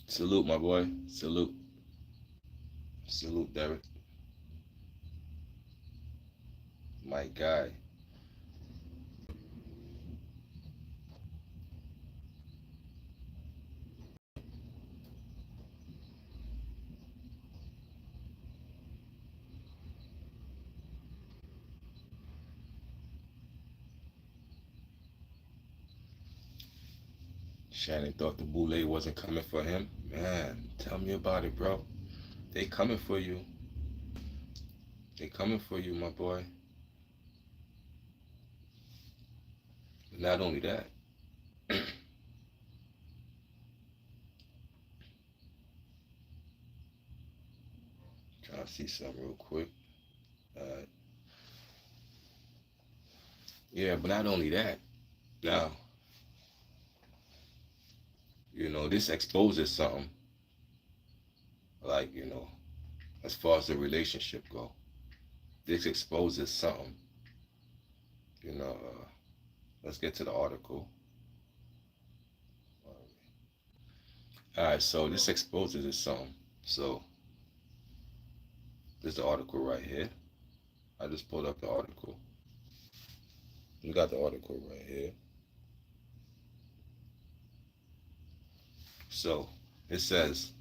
Salute, my boy. Salute. Salute, Derek. My guy. Shannon thought the boule wasn't coming for him. Man, tell me about it, bro. They coming for you. They coming for you, my boy. But not only that, trying to see something real quick. Uh, yeah, but not only that. Now, this exposes something. Like, as far as the relationship go, this exposes something. You know, let's get to the article. All right, so this exposes something. So there's the article right here. I just pulled up the article. We got the article right here. So it says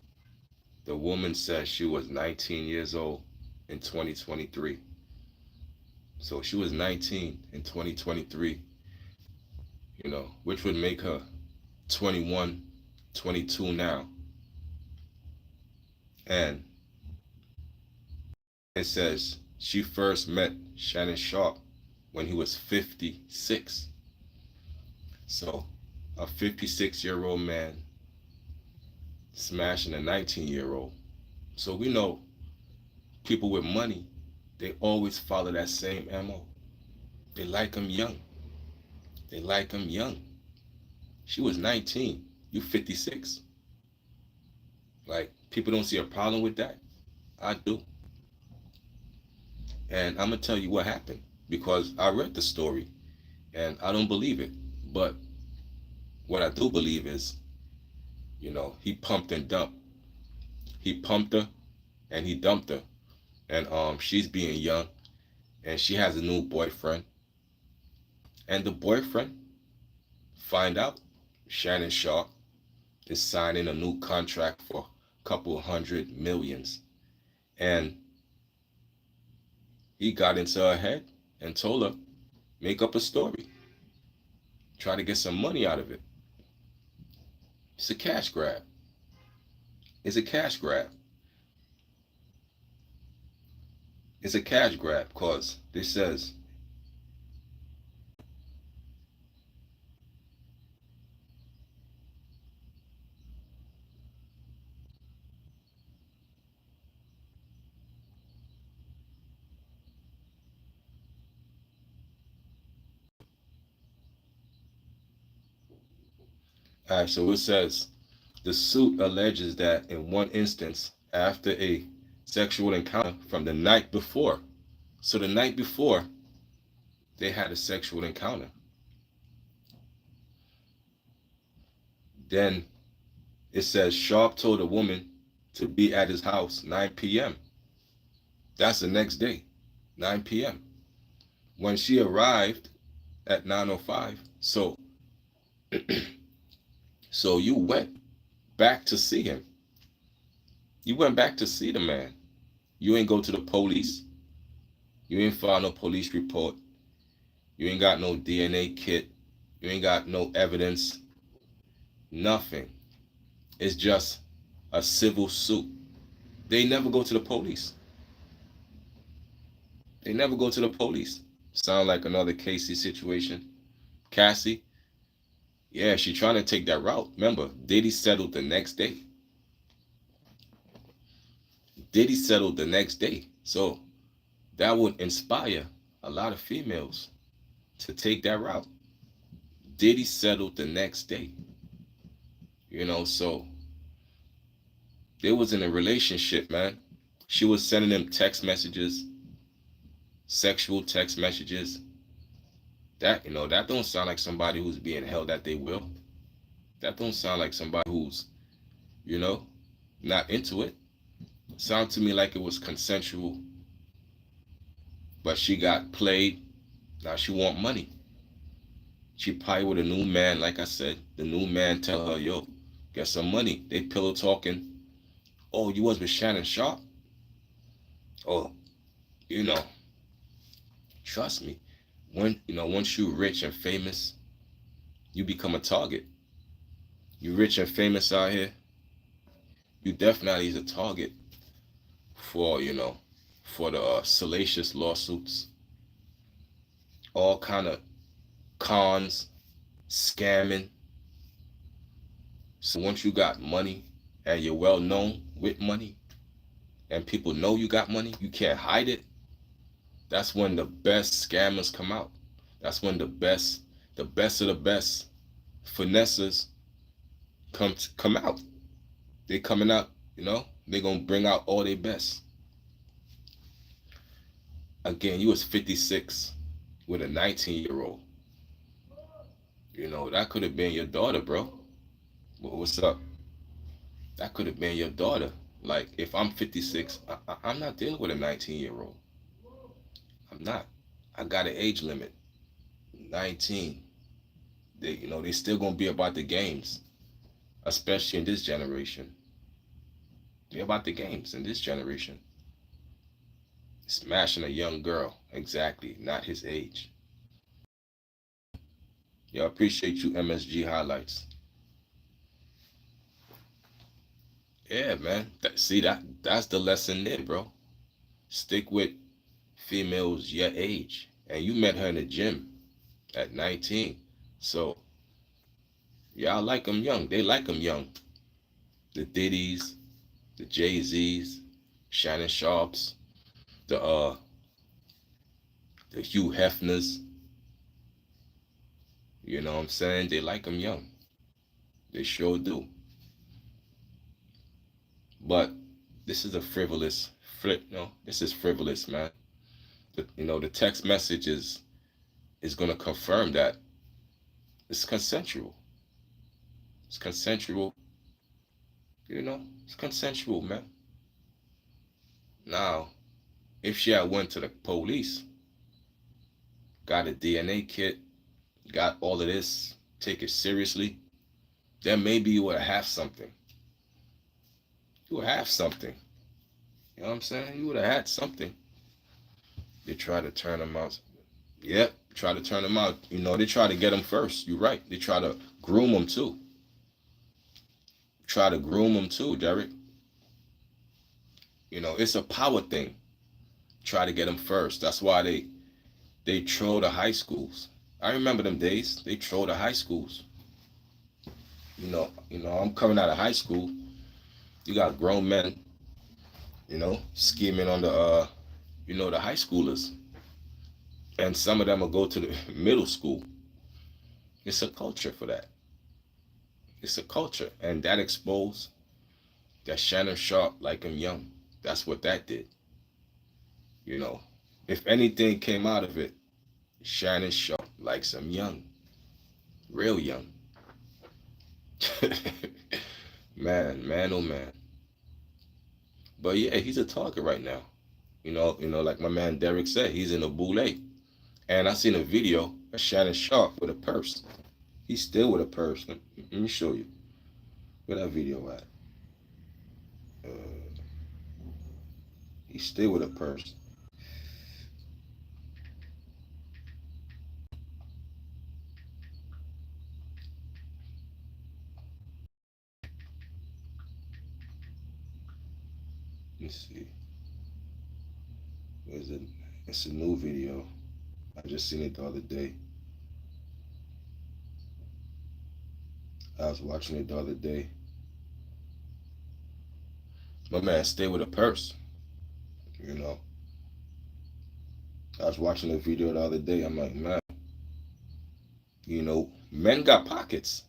the woman says she was 19 years old in 2023. So she was 19 in 2023, which would make her 21, 22 now. And it says she first met Shannon Sharpe when he was 56. So a 56-year-old man smashing a 19-year-old. So we know people with money, they always follow that same MO. They like them young. They like them young. She was 19. You 56. Like, people don't see a problem with that. I do. And I'm going to tell you what happened because I read the story and I don't believe it. But what I do believe is, he pumped and dumped. He pumped her and he dumped her. And she's being young and she has a new boyfriend. And the boyfriend find out Shannon Sharpe is signing a new contract for a couple hundred millions. And he got into her head and told her, make up a story. Try to get some money out of it. It's a cash grab. It's a cash grab. It's a cash grab because this says all right, so it says the suit alleges that in one instance, after a sexual encounter from the night before, so the night before, they had a sexual encounter. Then it says Sharpe told a woman to be at his house 9 p.m. That's the next day, 9 p.m. When she arrived at 9:05, so you went back to see him. You went back to see the man. You ain't go to the police. You ain't file no police report. You ain't got no DNA kit. You ain't got no evidence. Nothing. It's just a civil suit. They never go to the police. They never go to the police. Sound like another Casey situation. Cassie, yeah, she trying to take that route. Remember, Diddy settled the next day. Diddy settled the next day. So that would inspire a lot of females to take that route. Diddy settled the next day. So they was in a relationship, man. She was sending him text messages, sexual text messages. That don't sound like somebody who's being held at they will. That don't sound like somebody who's you know, not into it. Sound to me like it was consensual, but she got played. Now she want money. She probably with a new man, like I said. The new man tell her, yo, get some money. They pillow talking. Oh, you was with Shannon Sharpe? Oh, you know, trust me. Once you rich and famous, you become a target. You rich and famous out here, you definitely is a target for, for the salacious lawsuits, all kind of cons, scamming. So once you got money and you're well known with money and people know you got money, you can't hide it. That's when the best scammers come out. That's when the best of the best finesses come out. They coming out, they gonna bring out all their best. Again, you was 56 with a 19-year-old. That could have been your daughter, bro. What's up? That could have been your daughter. Like, if I'm 56, I'm not dealing with a 19-year-old. I'm not. I got an age limit. 19. They still gonna be about the games, especially in this generation. They're about the games in this generation. Smashing a young girl, exactly, not his age. Yeah, I appreciate you, MSG highlights. Yeah, man. That's the lesson there, bro. Stick with females your age, and you met her in the gym at 19. So y'all like them young. They like them young. The Diddy's, the Jay Z's, Shannon Sharpes, the Hugh Hefners. You know what I'm saying? They like them young. They sure do. But this is a frivolous flip. No, this is frivolous, man. The text message is gonna confirm that it's consensual. It's consensual. It's consensual, man. Now, if she had went to the police, got a DNA kit, got all of this, take it seriously, then maybe you would have something. You would have something. You know what I'm saying? You would have had something. They try to turn them out. Yep, try to turn them out. They try to get them first. You're right. They try to groom them too. Try to groom them too, Derek. It's a power thing. Try to get them first. That's why they troll the high schools. I remember them days. They troll the high schools. I'm coming out of high school. You got grown men, scheming on the high schoolers, and some of them will go to the middle school. It's a culture for that. It's a culture, and that exposed that Shannon Sharpe like him young. That's what that did. You know, if anything came out of it, Shannon Sharpe likes him young, real young. Man, oh man. But yeah, he's a target right now. Like my man Derek said, he's in a boule. And I seen a video of Shannon Sharpe with a purse. He's still with a purse. Let me show you. Where that video at? Uh, he's still with a purse. Let's see. Where's it? It's a new video. I just seen it the other day. I was watching it the other day. My man stay with a purse. You know. I was watching a video the other day. I'm like, man, men got pockets.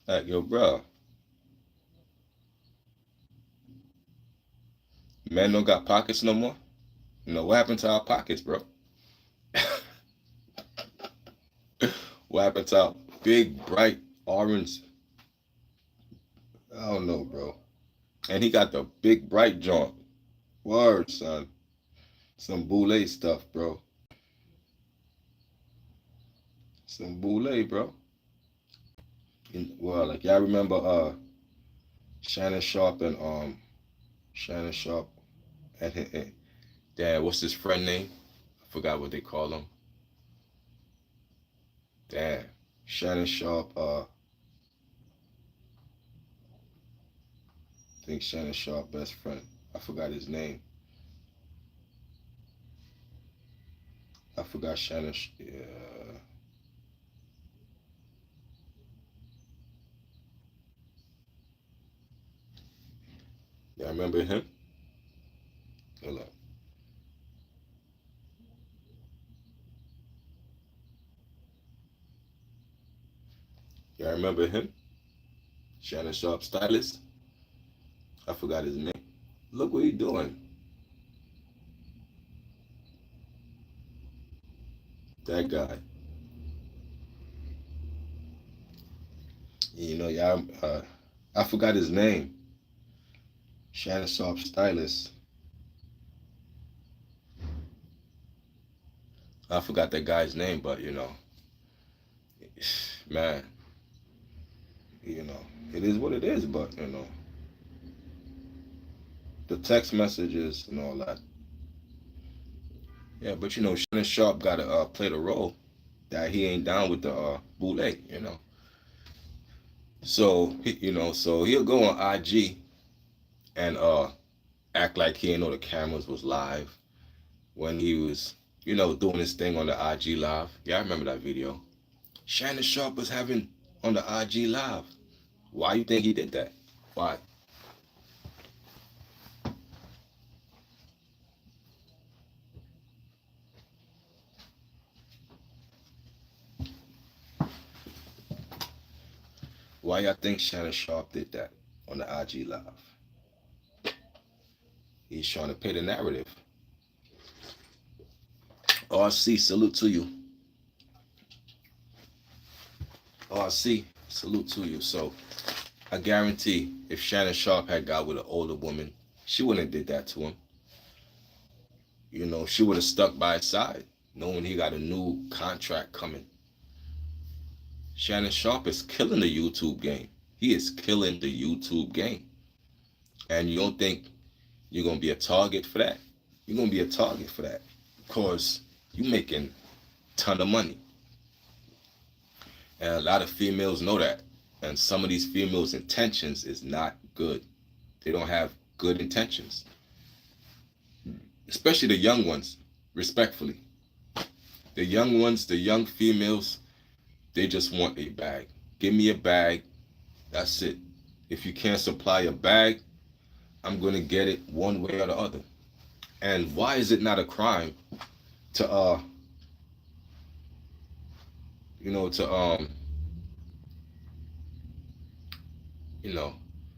Like, yo, bro, men don't got pockets no more. You know, what happened to our pockets, bro? What happened to our big, bright orange? I don't know, bro. And he got the big, bright joint. Word, son. Some boule stuff, bro. Some boule, bro. Well, like y'all remember Shannon Sharpe and Shannon Sharpe and Dad, what's his friend name? I forgot what they call him. Damn. Shannon Sharpe, I think Shannon Sharpe best friend. I forgot his name. I forgot Shannon. Yeah. Y'all remember him? Hold up. Y'all remember him? Shannon Sharpe stylist? I forgot his name. Look what he doing. That guy. You know, y'all. I forgot his name. Shannon Sharpe stylist. I forgot that guy's name, but you know, man, you know, it is what it is. But you know, the text messages and all that. Yeah, but you know, Shannon Sharpe got to play the role that he ain't down with the boule. You know, so so he'll go on IG and act like he ain't know the cameras was live when he was, doing his thing on the IG live. Yeah, I remember that video. Shannon Sharpe was having on the IG live. Why you think he did that? Why? Why y'all think Shannon Sharpe did that on the IG live? He's trying to pay the narrative. RC, salute to you. RC, salute to you. So I guarantee if Shannon Sharpe had got with an older woman, she wouldn't have did that to him. She would have stuck by his side, knowing he got a new contract coming. Shannon Sharpe is killing the YouTube game. He is killing the YouTube game. And you don't think you're going to be a target for that? You're going to be a target for that. Because you're making a ton of money. And a lot of females know that. And some of these females' intentions is not good. They don't have good intentions. Especially the young ones, respectfully. The young ones, the young females, they just want a bag. Give me a bag. That's it. If you can't supply a bag, I'm going to get it one way or the other. And why is it not a crime to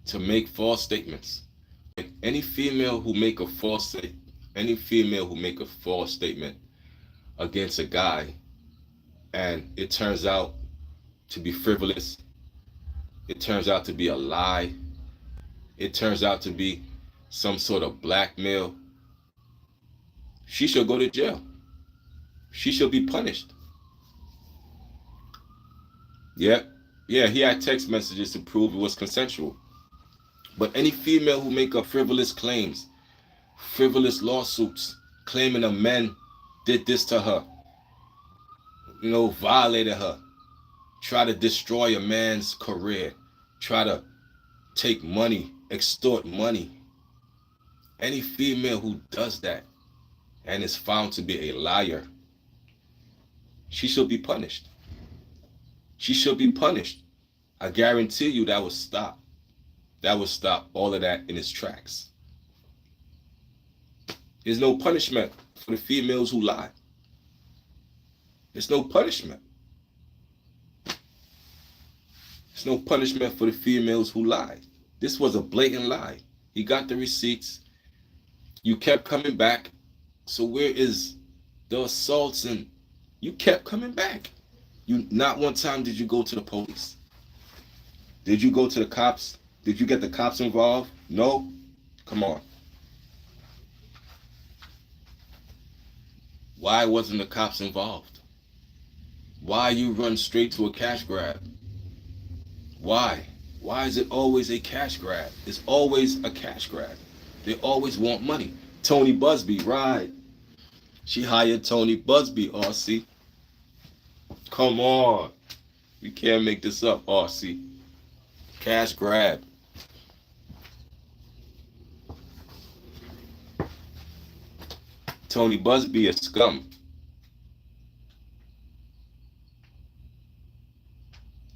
to make false statements? Like any female who make a false statement against a guy and it turns out to be frivolous, it turns out to be a lie, it turns out to be some sort of blackmail, she should go to jail. She should be punished. Yep. Yeah, he had text messages to prove it was consensual. But any female who make up frivolous claims, frivolous lawsuits, claiming a man did this to her, violated her, try to destroy a man's career, try to take money, extort money. Any female who does that and is found to be a liar, she should be punished. She should be punished. I guarantee you that would stop. That would stop all of that in its tracks. There's no punishment for the females who lie. There's no punishment. There's no punishment for the females who lied. This was a blatant lie. He got the receipts. You kept coming back. So where is the assaults? And you kept coming back. You not one time did you go to the police. Did you go to the cops? Did you get the cops involved? No? Come on. Why wasn't the cops involved? Why you run straight to a cash grab? Why? Why is it always a cash grab? It's always a cash grab. They always want money. Tony Busby, right. She hired Tony Busby, RC. Come on. You can't make this up, RC. Cash grab. Tony Busby is scum.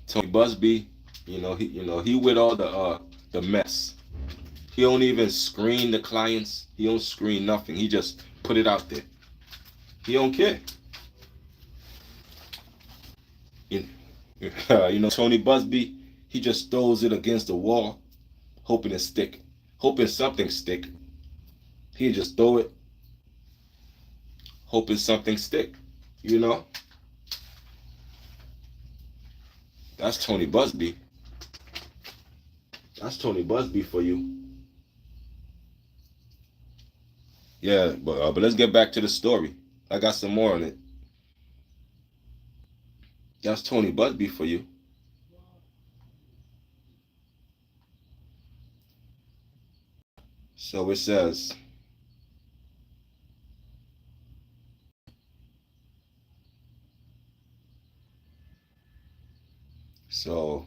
Tony Busby, he with all the mess. He don't even screen the clients. He don't screen nothing. He just put it out there. He don't care. Tony Busby, he just throws it against the wall, hoping it stick, hoping something stick. He just throw it, hoping something stick. That's Tony Busby. That's Tony Busby for you. Yeah, but let's get back to the story. I got some more on it. That's Tony Busby for you. So it says, so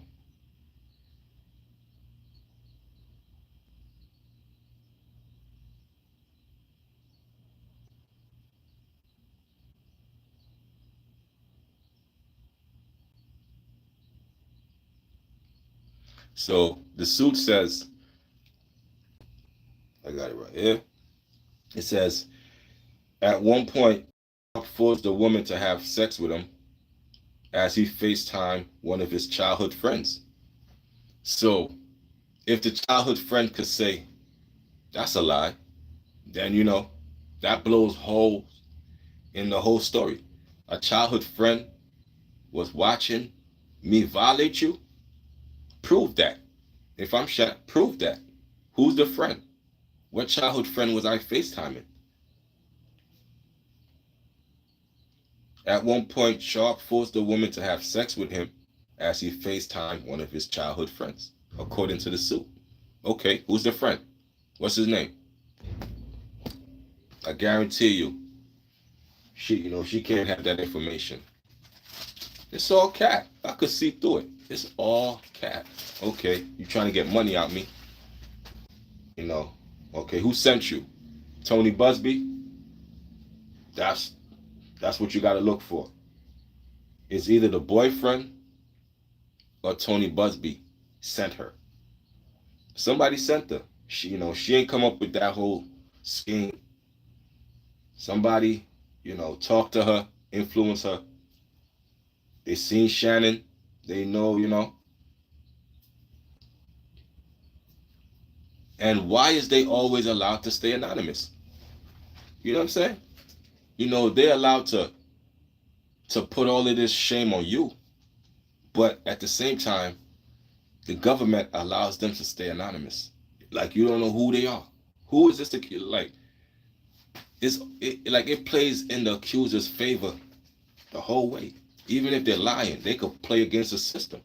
the suit says, I got it right here. It says, at one point, forced the woman to have sex with him as he FaceTimed one of his childhood friends. So if the childhood friend could say, that's a lie, then, that blows holes in the whole story. A childhood friend was watching me violate you? Prove that. If I'm shot, prove that. Who's the friend? What childhood friend was I FaceTiming? At one point, Sharpe forced the woman to have sex with him as he FaceTimed one of his childhood friends, according to the suit. Okay, who's the friend? What's his name? I guarantee you, she can't have that information. It's all cap. I could see through it. It's all cap. Okay, you trying to get money out me? Okay, who sent you? Tony Busby? That's what you got to look for. It's either the boyfriend or Tony Busby sent her. Somebody sent her. She ain't come up with that whole scheme. Somebody, talked to her, influenced her. They seen Shannon. They know. And why is they always allowed to stay anonymous? You know what I'm saying? They're allowed to put all of this shame on you. But at the same time, the government allows them to stay anonymous. Like, you don't know who they are. Who is this? Like, it plays in the accuser's favor the whole way. Even if they're lying, they could play against the system.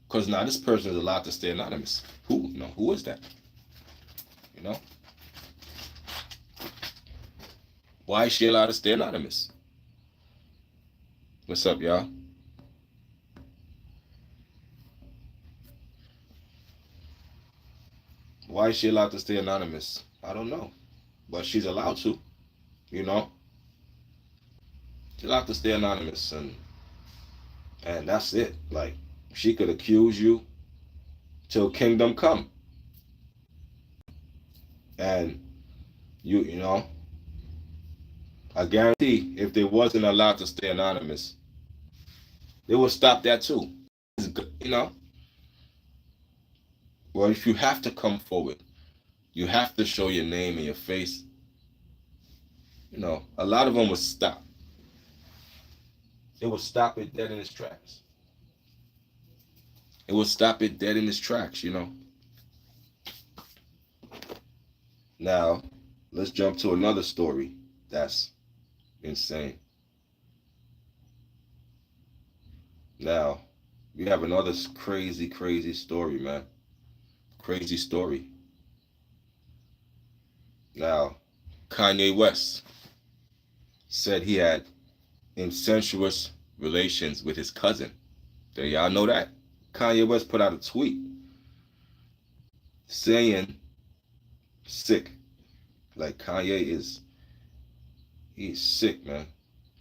Because now this person is allowed to stay anonymous. Who is that? Why is she allowed to stay anonymous? What's up, y'all? Why is she allowed to stay anonymous? I don't know. But she's allowed to, She's allowed to stay anonymous, and that's it. Like, she could accuse you till kingdom come. And I guarantee if they wasn't allowed to stay anonymous, they would stop that too. Well, if you have to come forward, you have to show your name and your face. A lot of them would stop. It would stop it dead in its tracks. It would stop it dead in its tracks. Now, let's jump to another story that's insane. Now, we have another crazy, crazy story, man. Crazy story. Now, Kanye West said he had incestuous relations with his cousin. Do y'all know that? Kanye West put out a tweet saying sick. Like he's sick, man.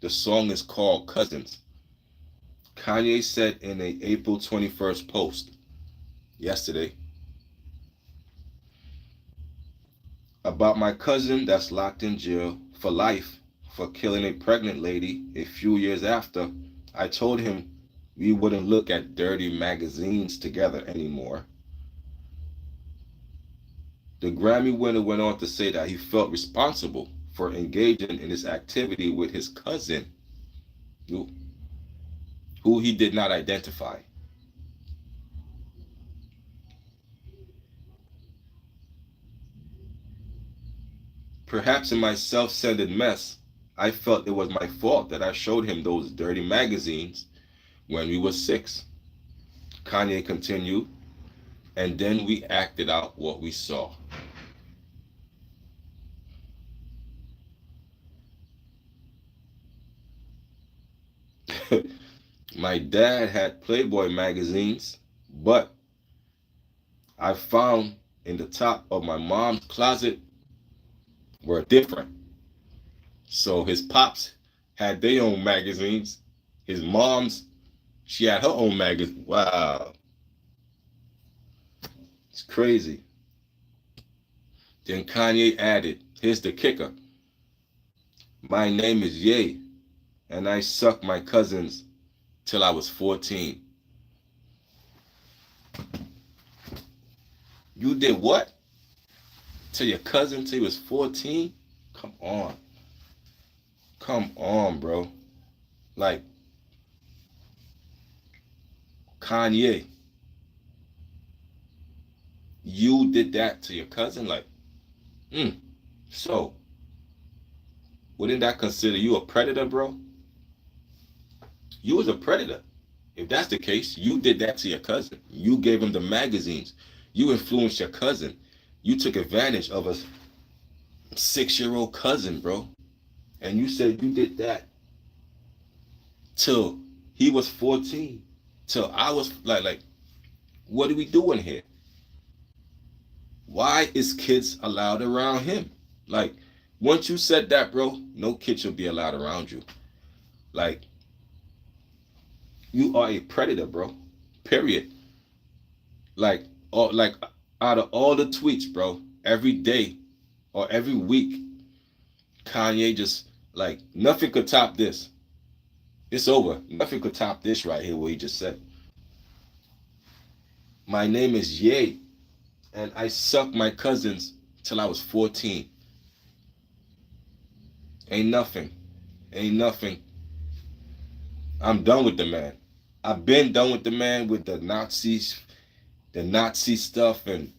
The song is called Cousins. Kanye said in a April 21st post yesterday about my cousin that's locked in jail for life for killing a pregnant lady a few years after. I told him we wouldn't look at dirty magazines together anymore. The Grammy winner went on to say that he felt responsible for engaging in this activity with his cousin, who he did not identify. Perhaps in my self-centered mess, I felt it was my fault that I showed him those dirty magazines when we were 6. Kanye continued, and then we acted out what we saw. My dad had Playboy magazines, but I found in the top of my mom's closet were different. So his pops had their own magazines. His mom's, she had her own magazine. Wow. It's crazy. Then Kanye added, here's the kicker. My name is Ye, and I sucked my cousins till I was 14. You did what? To your cousin till he was 14? Come on. Come on, bro. Like, Kanye, you did that to your cousin? Like, so, wouldn't that consider you a predator, bro? You was a predator. If that's the case, you did that to your cousin. You gave him the magazines. You influenced your cousin. You took advantage of a 6-year-old cousin, bro. And you said you did that till he was 14. Till I was like, what are we doing here? Why is kids allowed around him? Like, once you said that, bro, no kid should be allowed around you. Like, you are a predator, bro. Period. Like out of all the tweets, bro, every day or every week, Kanye just like nothing could top this. It's over. Nothing could top this right here, what he just said. My name is Ye, and I sucked my cousins till I was 14. Ain't nothing. Ain't nothing. I'm done with the man. I've been done with the man with the Nazi stuff and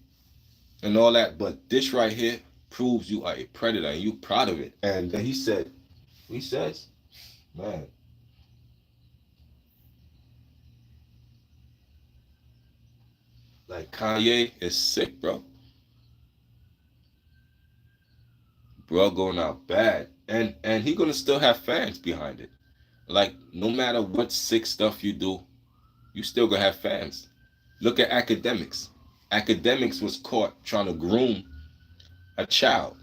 all that. But this right here proves you are a predator and you proud of it. And then he says, man, like Kanye is sick, bro. Bro going out bad. And he gonna still have fans behind it. Like, no matter what sick stuff you do, you still gonna have fans. Look at academics. Academics was caught trying to groom a child.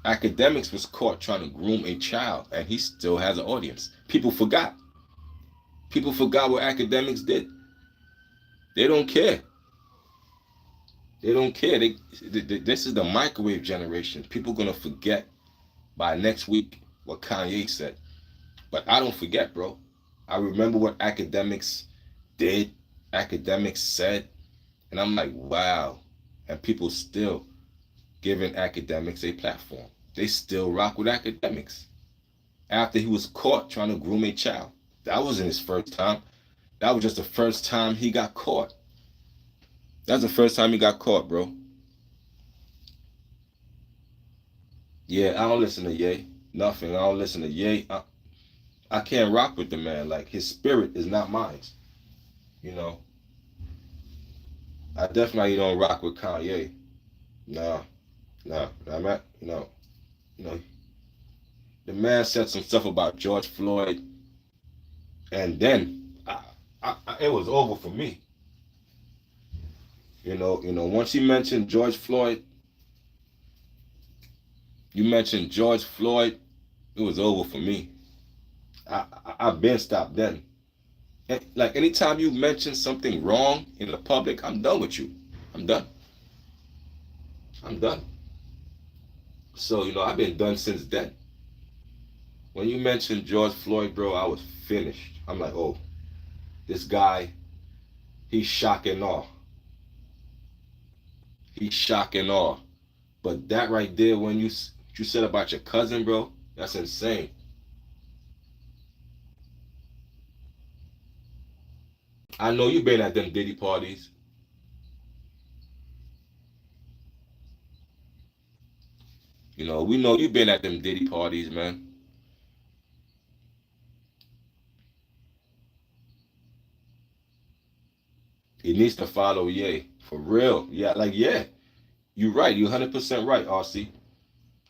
Academics was caught trying to groom a child, and he still has an audience. People forgot. People forgot what academics did. They don't care. They don't care. This is the microwave generation. People gonna forget by next week what Kanye said. But I don't forget, bro. I remember what academics did, academics said, And I'm like, wow. And people still giving academics a platform. They still rock with academics. After he was caught trying to groom a child. That wasn't his first time. That was just the first time he got caught. That's the first time he got caught, bro. Yeah, I don't listen to Ye. Nothing. I don't listen to Ye. I can't rock with the man. Like, his spirit is not mine. You know, I definitely don't rock with Kanye. Nah, nah. I'm at, the man said some stuff about George Floyd, and then it was over for me. Once you mentioned George Floyd, it was over for me. I've been stopped then. And, like, anytime you mention something wrong in the public, I'm done with you. I'm done. I'm done. So, I've been done since then. When you mentioned George Floyd, bro, I was finished. I'm like, oh, this guy, he's shock and awe. He's shock and awe. But that right there, when you said about your cousin, bro, that's insane. I know you been at them Diddy parties. We know you been at them Diddy parties, man. He needs to follow Ye. For real. Yeah, like, yeah. You're right. You're 100% right, RC.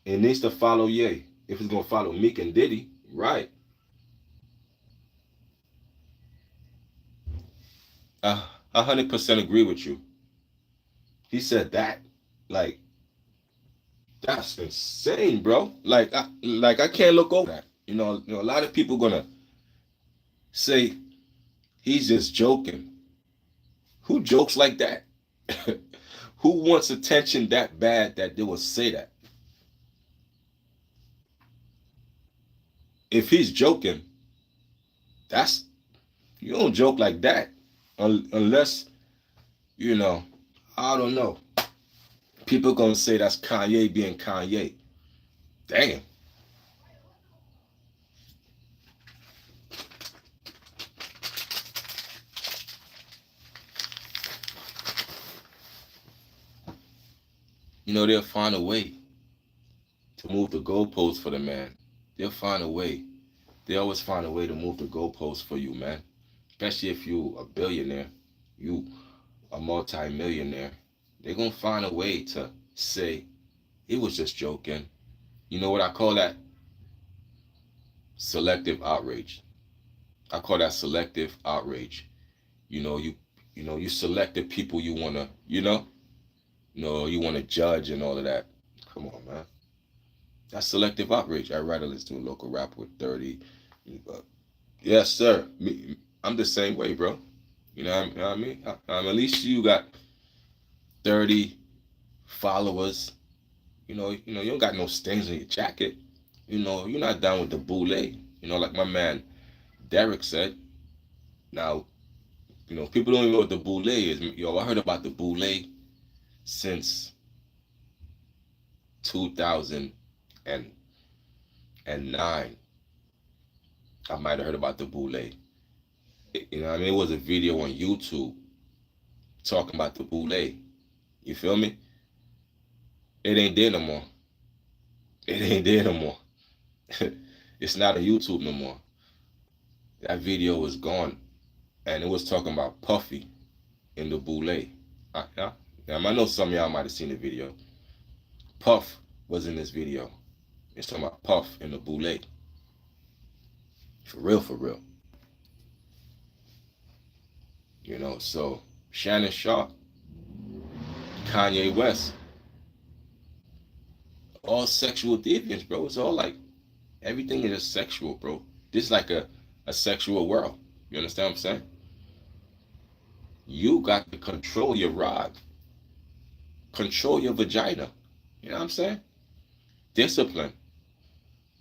It needs to follow Ye. If it's going to follow Meek and Diddy, right. 100% agree with you. He said that. Like, that's insane, bro. Like I can't look over that. A lot of people gonna say he's just joking. Who jokes like that? Who wants attention that bad that they will say that? If he's joking, that's you don't joke like that unless you know. I don't know. People gonna say that's Kanye being Kanye. Damn. They'll find a way to move the goalposts for the man. They'll find a way. They always find a way to move the goalposts for you, man. Especially if you a billionaire, you a multi-millionaire. They're gonna find a way to say it was just joking. You know what I call that? Selective outrage. I call that selective outrage. You select the people you wanna, you wanna judge and all of that. Come on, man. That's selective outrage. I'd rather listen to a local rapper with 30. Yes, sir. I'm the same way, bro. You know what I mean? At least you got 30 followers. You don't got no stains on your jacket. You're not down with the boule. Like my man Derek said. Now, people don't even know what the boule is. I heard about the boule since 2009. I might have heard about the boule. It was a video on YouTube talking about the boule. You feel me? It ain't there no more. It ain't there no more. It's not on YouTube no more. That video was gone, and it was talking about Puffy in the boule. I know some of y'all might have seen the video. Puff was in this video. It's talking about Puff in the boule. For real, for real. So Shannon Sharpe, Kanye West, all sexual deviants, bro. It's all like everything is just sexual, bro. This is like a sexual world. You understand what I'm saying? You got to control your rod, control your vagina. You know what I'm saying? Discipline.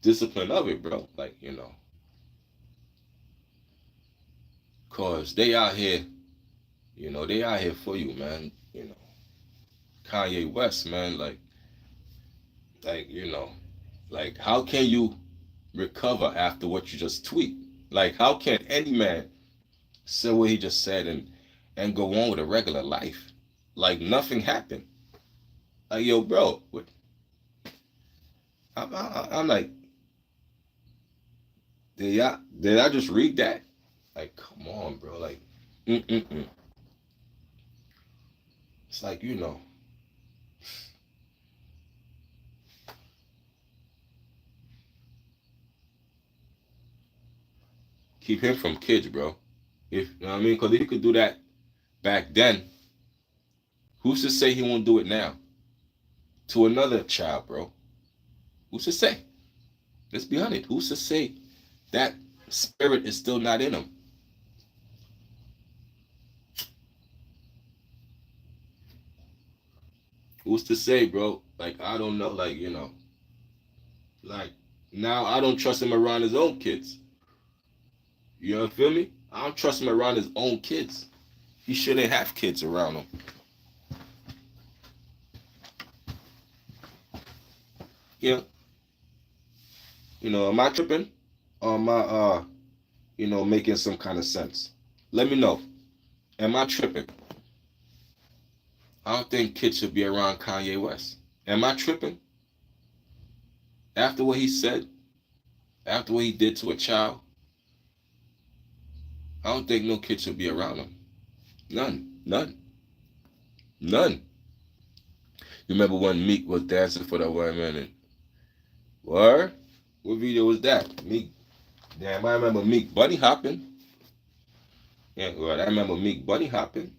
Discipline of it, bro. Cause they out here They out here for you, man. Kanye West, man. Like, like how can you recover after what you just tweet? Like, how can any man say what he just said and go on with a regular life? Like nothing happened. Like, yo, bro, what? I'm like, did I just read that? Like, come on, bro. Like, mm-mm-mm. It's like, keep him from kids, bro. If you know what I mean, because if he could do that back then, who's to say he won't do it now to another child, bro? Who's to say? Let's be honest. Who's to say that spirit is still not in him? Who's to say, bro? Like, I don't know. Like, like now I don't trust him around his own kids. You know, feel me? I don't trust him around his own kids. He shouldn't have kids around him. Yeah. Am I tripping? Or am I making some kind of sense? Let me know. Am I tripping? I don't think kids should be around Kanye West. Am I tripping? After what he said, after what he did to a child, I don't think no kid should be around him. None. None. None. You remember when Meek was dancing for that woman and what? What video was that? Meek. Damn, I remember Meek bunny hopping. Yeah, well, I remember Meek bunny hopping.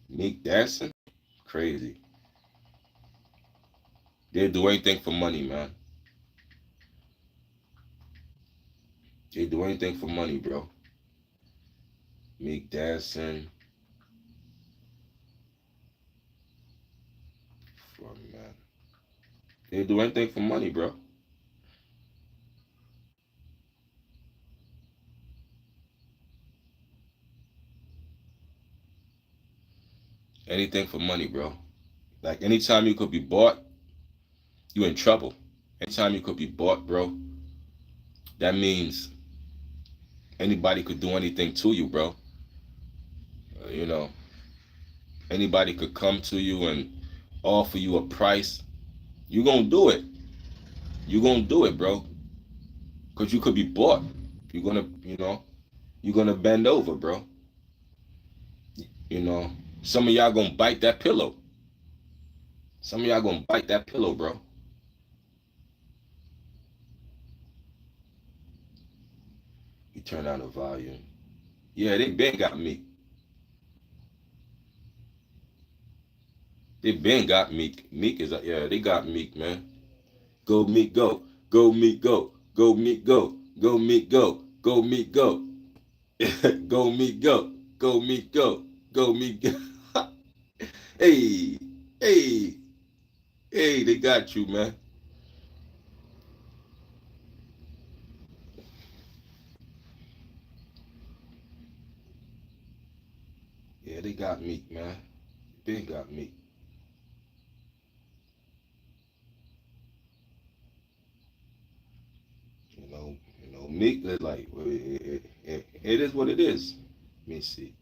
Meek dancing. Crazy. They do anything for money, man. They do anything for money, bro. Meek dancing. Fuck, man. They do anything for money, bro. Anything for money, bro. Like anytime you could be bought, you in trouble. Anytime you could be bought, bro, that means anybody could do anything to you, bro. Uh, you know, anybody could come to you and offer you a price. You gonna do it. You gonna do it, bro. Cause you could be bought. You're gonna, you're gonna bend over, bro. You know, some of y'all gonna bite that pillow. Some of y'all gonna bite that pillow, bro. You turn down the volume. Yeah, they been got me. They been got Meek. Meek is, yeah, they got Meek, man. Go Meek, go. Go Meek, go. Go Meek, go. Go Meek, go. Go Meek, go. Go Meek, go. Go Meek, go. Go Meek, go. Hey, hey, hey, they got you, man. Yeah, they got Meek, man. Been got Meek. Meek is like it is what it is. Let me see.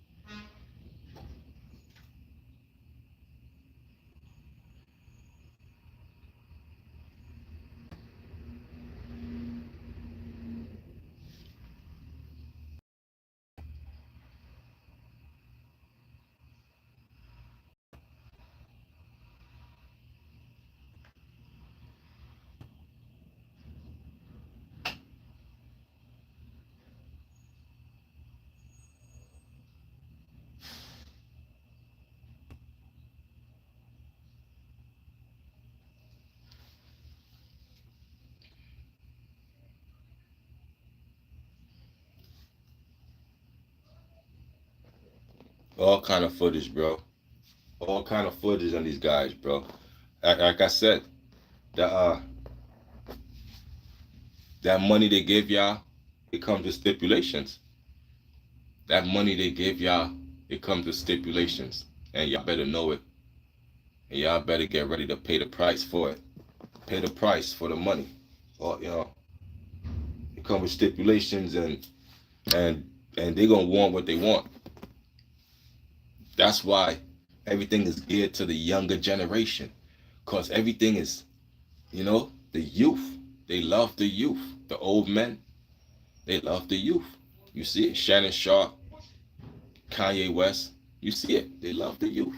All kind of footage, bro. All kind of footage on these guys, bro. Like I said, the That money they give y'all, it comes with stipulations. That money they give y'all, it comes with stipulations. And y'all better know it. And y'all better get ready to pay the price for it. Pay the price for the money. Or it comes with stipulations, and and they're gonna want what they want. That's why everything is geared to the younger generation. Cause everything is, the youth. They love the youth. The old men, they love the youth. You see it. Shannon Sharpe, Kanye West. You see it. They love the youth.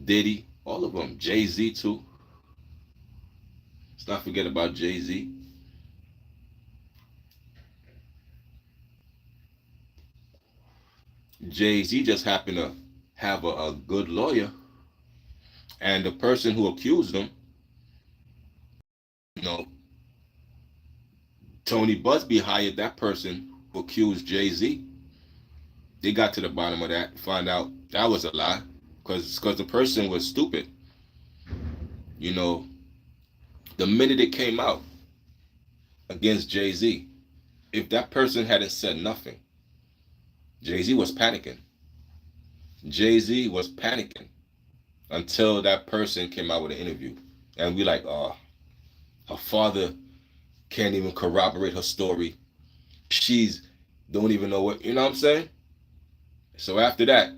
Diddy, all of them. Jay-Z too. Let's not forget about Jay-Z. Jay-Z just happened to have a good lawyer, and the person who accused him, you know, Tony Busby hired that person who accused Jay-Z. They got to the bottom of that, find out that was a lie, because the person was stupid. You know, the minute it came out against Jay-Z, if that person hadn't said nothing, Jay-Z was panicking. Jay-Z was panicking until that person came out with an interview. And we like, oh, her father can't even corroborate her story. She's don't even know what, you know what I'm saying? So after that,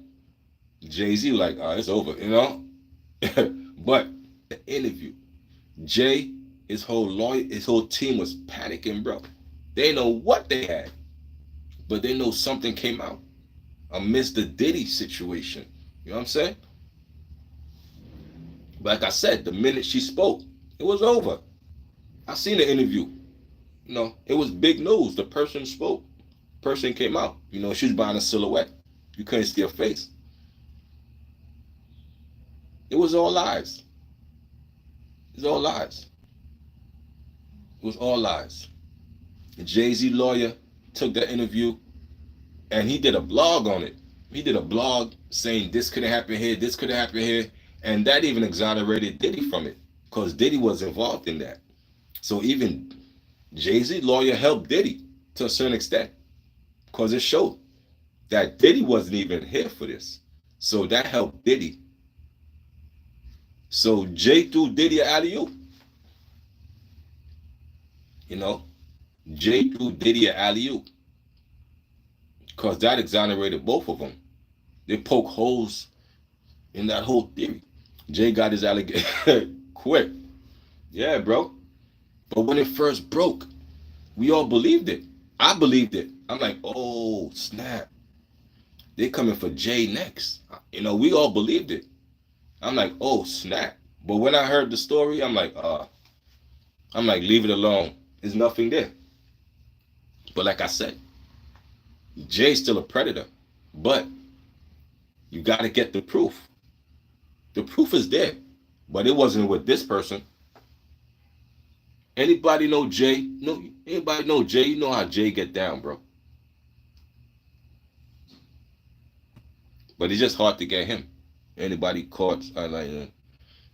Jay-Z was like, oh, it's over, But the interview, Jay, his whole team was panicking, bro. They didn't know what they had, but they know something came out amidst the Diddy situation. You know what I'm saying? But like I said, the minute she spoke, it was over. I seen the interview. It was big news. The person spoke. Person came out. She was behind a silhouette. You couldn't see her face. It was all lies. It was all lies. It was all lies. The Jay-Z lawyer took that interview and he did a blog on it. He did a blog saying this could have happened here, this could have happened here, and that even exonerated Diddy from it because Diddy was involved in that. So even Jay-Z lawyer helped Diddy to a certain extent because it showed that Diddy wasn't even here for this. So that helped Diddy. So Jay threw Diddy out of you. Jay threw Diddy an alley-oop because that exonerated both of them. They poke holes in that whole theory. Jay got his allegation quick. Yeah, bro. But when it first broke, we all believed it. I believed it. I'm like, oh, snap. They coming for Jay next. We all believed it. I'm like, oh, snap. But when I heard the story, I'm like, leave it alone. There's nothing there. But like I said, Jay's still a predator. But you got to get the proof. The proof is there. But it wasn't with this person. Anybody know Jay? No, anybody know Jay? You know how Jay get down, bro. But it's just hard to get him. Anybody caught,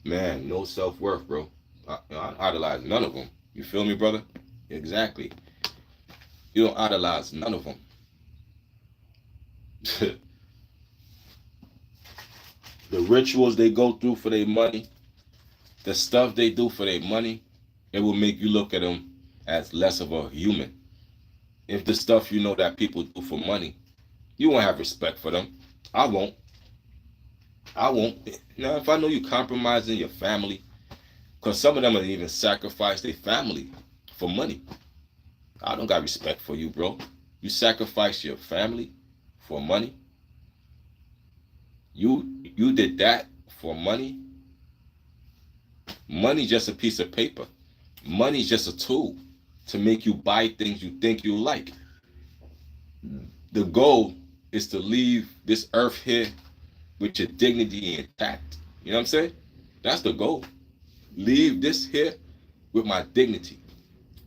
man, no self-worth, bro. I idolize none of them. You feel me, brother? Exactly. You don't idolize none of them. The rituals they go through for their money, the stuff they do for their money, it will make you look at them as less of a human. If the stuff that people do for money, you won't have respect for them. I won't. Now, if I know you compromising your family, because some of them will even sacrifice their family for money, I don't got respect for you, bro. You sacrifice your family for money. You did that for money. Money's just a piece of paper. Money's just a tool to make you buy things you think you like. The goal is to leave this earth here with your dignity intact. You know what I'm saying? That's the goal. Leave this here with my dignity.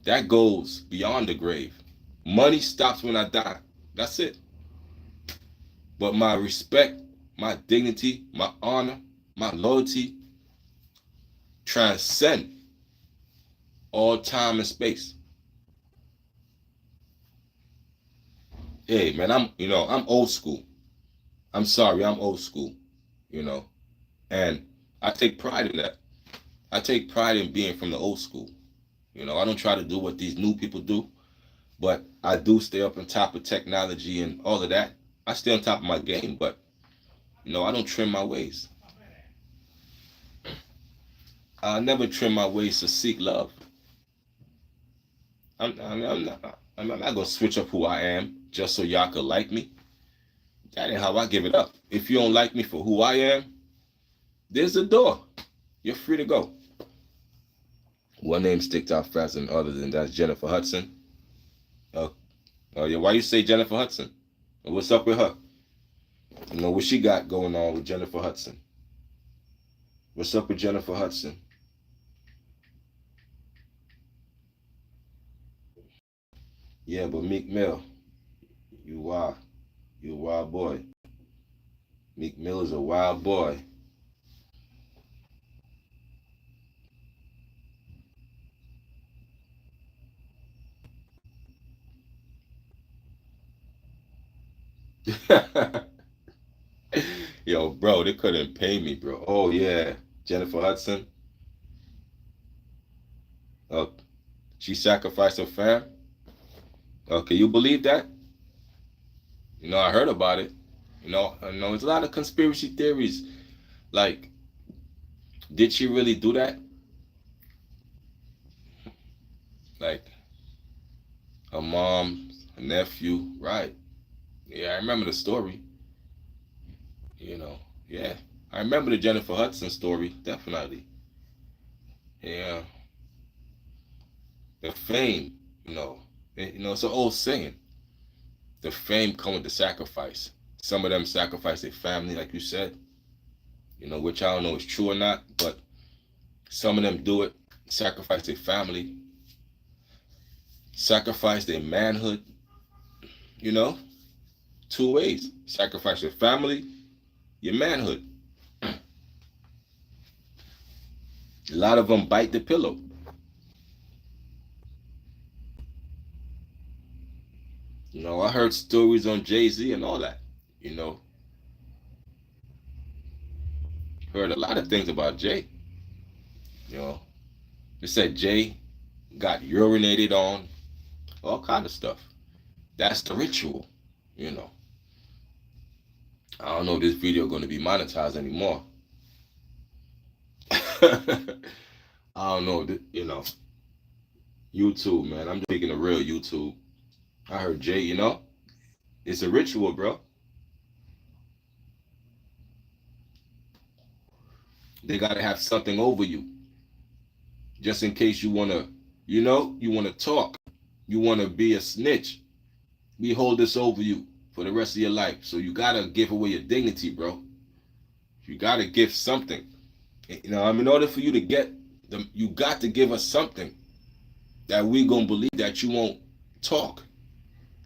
That goes beyond the grave. Money stops when I die. That's it. But my respect, my dignity, my honor, my loyalty, transcend all time and space. Hey man, I'm old school. I'm sorry, I'm old school, you know. And I take pride in that. I take pride in being from the old school. I don't try to do what these new people do, but I do stay up on top of technology and all of that. I stay on top of my game, but I don't trim my ways. I never trim my ways to seek love. I'm not gonna switch up who I am just so y'all could like me. That ain't how I give it up. If you don't like me for who I am, there's the door. You're free to go. One name sticks out faster than others, and that's Jennifer Hudson. Oh, oh yeah. Why you say Jennifer Hudson? What's up with her? What she got going on with Jennifer Hudson? What's up with Jennifer Hudson? Yeah, but Meek Mill, you wild. You a wild boy. Meek Mill is a wild boy. Yo, bro, they couldn't pay me, bro. Oh yeah, Jennifer Hudson. Oh, she sacrificed her fam. Okay, you believe that? I heard about it. I know there's a lot of conspiracy theories. Like, did she really do that? Like, her mom, her nephew, right? Yeah, I remember the story. You know, yeah, I remember the Jennifer Hudson story. Definitely. Yeah, the fame. It's an old saying. The fame comes with the sacrifice. Some of them sacrifice their family, like you said. Which I don't know is true or not, but some of them do it. Sacrifice their family, sacrifice their manhood. You know, two ways: sacrifice your family, your manhood. A lot of them bite the pillow. I heard stories on Jay-Z and all that. You know, heard a lot of things about Jay. You know, they said Jay got urinated on, all kind of stuff. That's the ritual. You know, I don't know if this video going to be monetized anymore. I don't know. YouTube, man. I'm speaking of real YouTube. I heard Jay. It's a ritual, bro. They gotta have something over you, just in case you wanna talk, you wanna be a snitch. We hold this over you for the rest of your life. So you gotta give away your dignity, bro. You gotta give something. In order for you to get them, you got to give us something that we gonna believe that you won't talk.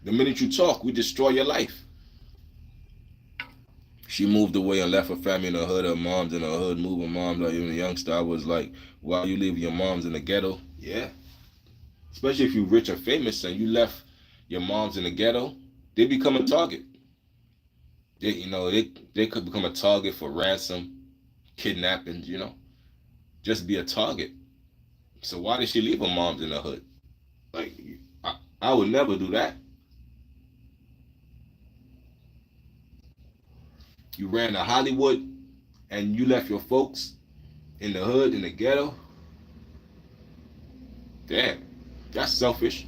The minute you talk, we destroy your life. She moved away and left her family in the hood. Her mom's in the hood, moving moms. Like even a youngster, I was like, "Why you leave your moms in the ghetto?" Yeah, especially if you're rich and famous and you left your moms in the ghetto, they become a target. They could become a target for ransom, kidnappings. Just be a target. So why did she leave her moms in the hood? Like, I would never do that. You ran to Hollywood and you left your folks in the hood, in the ghetto. Damn, that's selfish.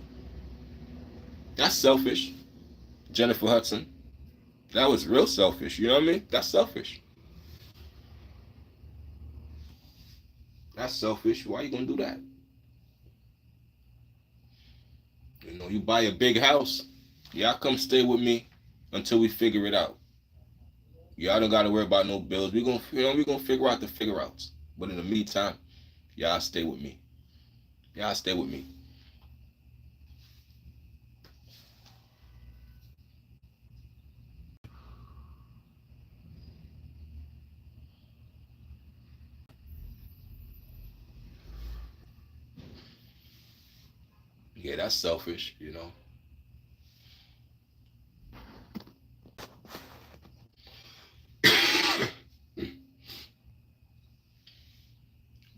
That's selfish. Jennifer Hudson. That was real selfish. You know what I mean? That's selfish. That's selfish. Why you gonna do that? You buy a big house. Y'all come stay with me until we figure it out. Y'all don't gotta worry about no bills. We gonna figure out the figure outs. But in the meantime, y'all stay with me. Y'all stay with me. Yeah, that's selfish, you know.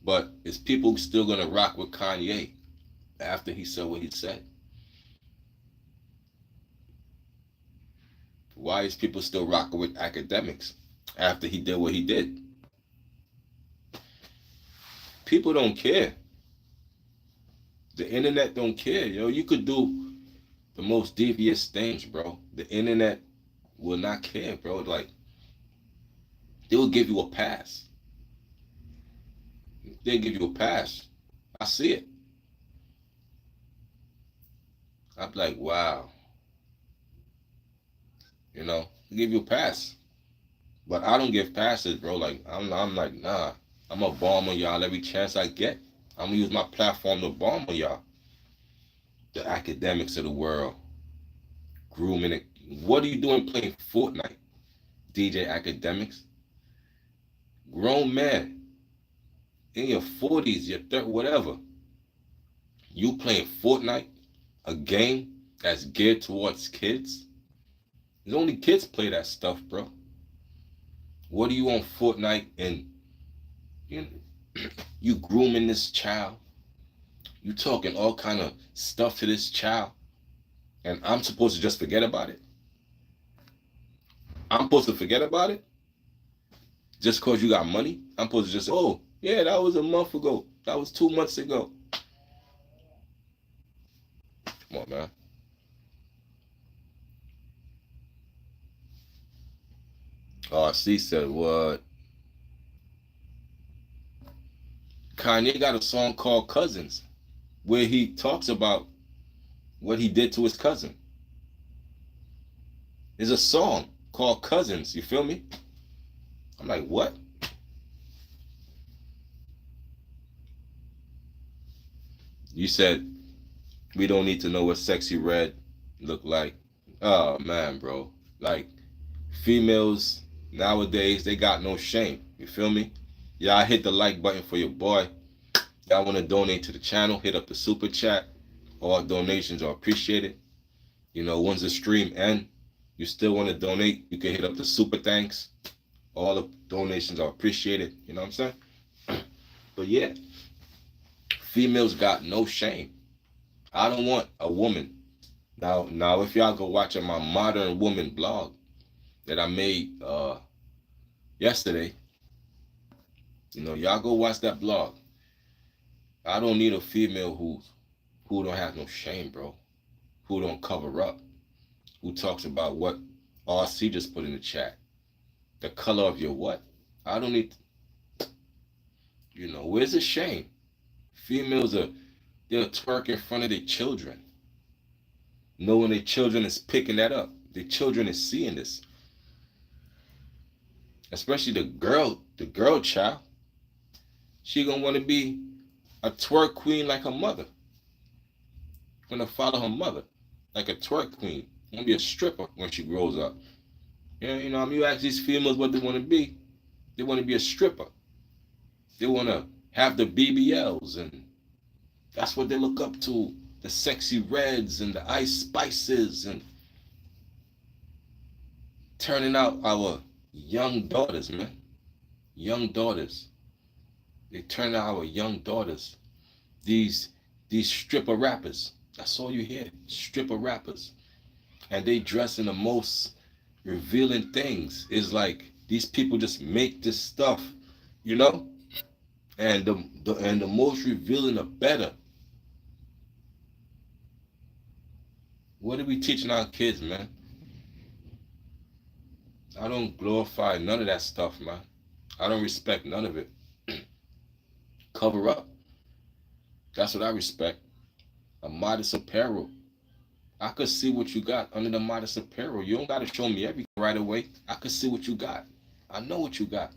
But is people still gonna rock with Kanye after he said what he said? Why is people still rocking with academics after he did what he did? People don't care. The internet don't care, yo. You could do the most devious things, bro. The internet will not care, bro. Like they will give you a pass. They'll give you a pass. I see it. I'm like, wow, you know, give you a pass. But I don't give passes, bro. Like I'm like, nah. I'm gonna bomb on y'all every chance I get. I'm gonna use my platform to bomb on y'all. The academics of the world, grooming it. What are you doing playing Fortnite, DJ Academics? Grown man in your 40s, your 30s, whatever. You playing Fortnite, a game that's geared towards kids? There's only kids play that stuff, bro. What are you on Fortnite and you you grooming this child? You talking all kind of stuff to this child, and I'm supposed to just forget about it? I'm supposed to forget about it just cause you got money? I'm supposed to just say, oh yeah, that was a month ago. That was 2 months ago. Come on, man. RC said what? Kanye got a song called Cousins where he talks about what he did to his cousin. There's a song called Cousins. You feel me? I'm like, what? You said we don't need to know what sexy red look like. Oh man, bro. Like females nowadays, they got no shame. You feel me? Y'all hit the like button for your boy. Y'all want to donate to the channel? Hit up the super chat. All donations are appreciated. You know, once the stream end, you still want to donate, you can hit up the super thanks. All the donations are appreciated. You know what I'm saying? But yeah, females got no shame. I don't want a woman. Now, if y'all go watch my Modern Woman blog that I made yesterday, you know, y'all go watch that blog. I don't need a female who don't have no shame, bro. Who don't cover up. Who talks about what RC just put in the chat. The color of your what? I don't need, you know, where's the shame? Females they'll twerk in front of their children, knowing their children is picking that up. Their children is seeing this. Especially the girl child. She gonna want to be a twerk queen like her mother. Gonna follow her mother like a twerk queen. Gonna be a stripper when she grows up. Yeah, you know, I mean, you ask these females what they want to be. They want to be a stripper. They want to have the BBLs, and that's what they look up to. The sexy reds and the ice spices, and turning out our young daughters, man. Young daughters. They turn out our young daughters. These these stripper rappers. That's all you hear. Stripper rappers. And they dress in the most revealing things. It's like these people just make this stuff, you know? And the most revealing the better. What are we teaching our kids, man? I don't glorify none of that stuff, man. I don't respect none of it. Cover up. That's what I respect. A modest apparel. I could see what you got under the modest apparel. You don't got to show me everything right away. I could see what you got. I know what you got.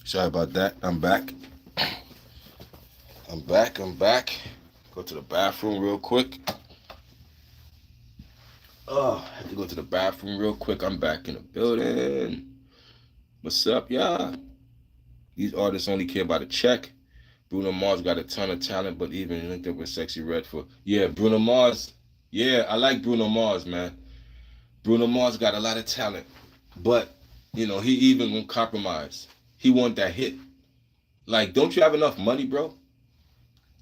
Sorry about that. I'm back. I'm back. I'm back. Go to the bathroom real quick. Oh, I have to go to the bathroom real quick. I'm back in the building. What's up, y'all? These artists only care about a check. Bruno Mars got a ton of talent, but even linked up with Sexy Red for Bruno Mars. Yeah, I like Bruno Mars, man. Bruno Mars got a lot of talent, but he even gonna compromise. He want that hit. Like, don't you have enough money, bro?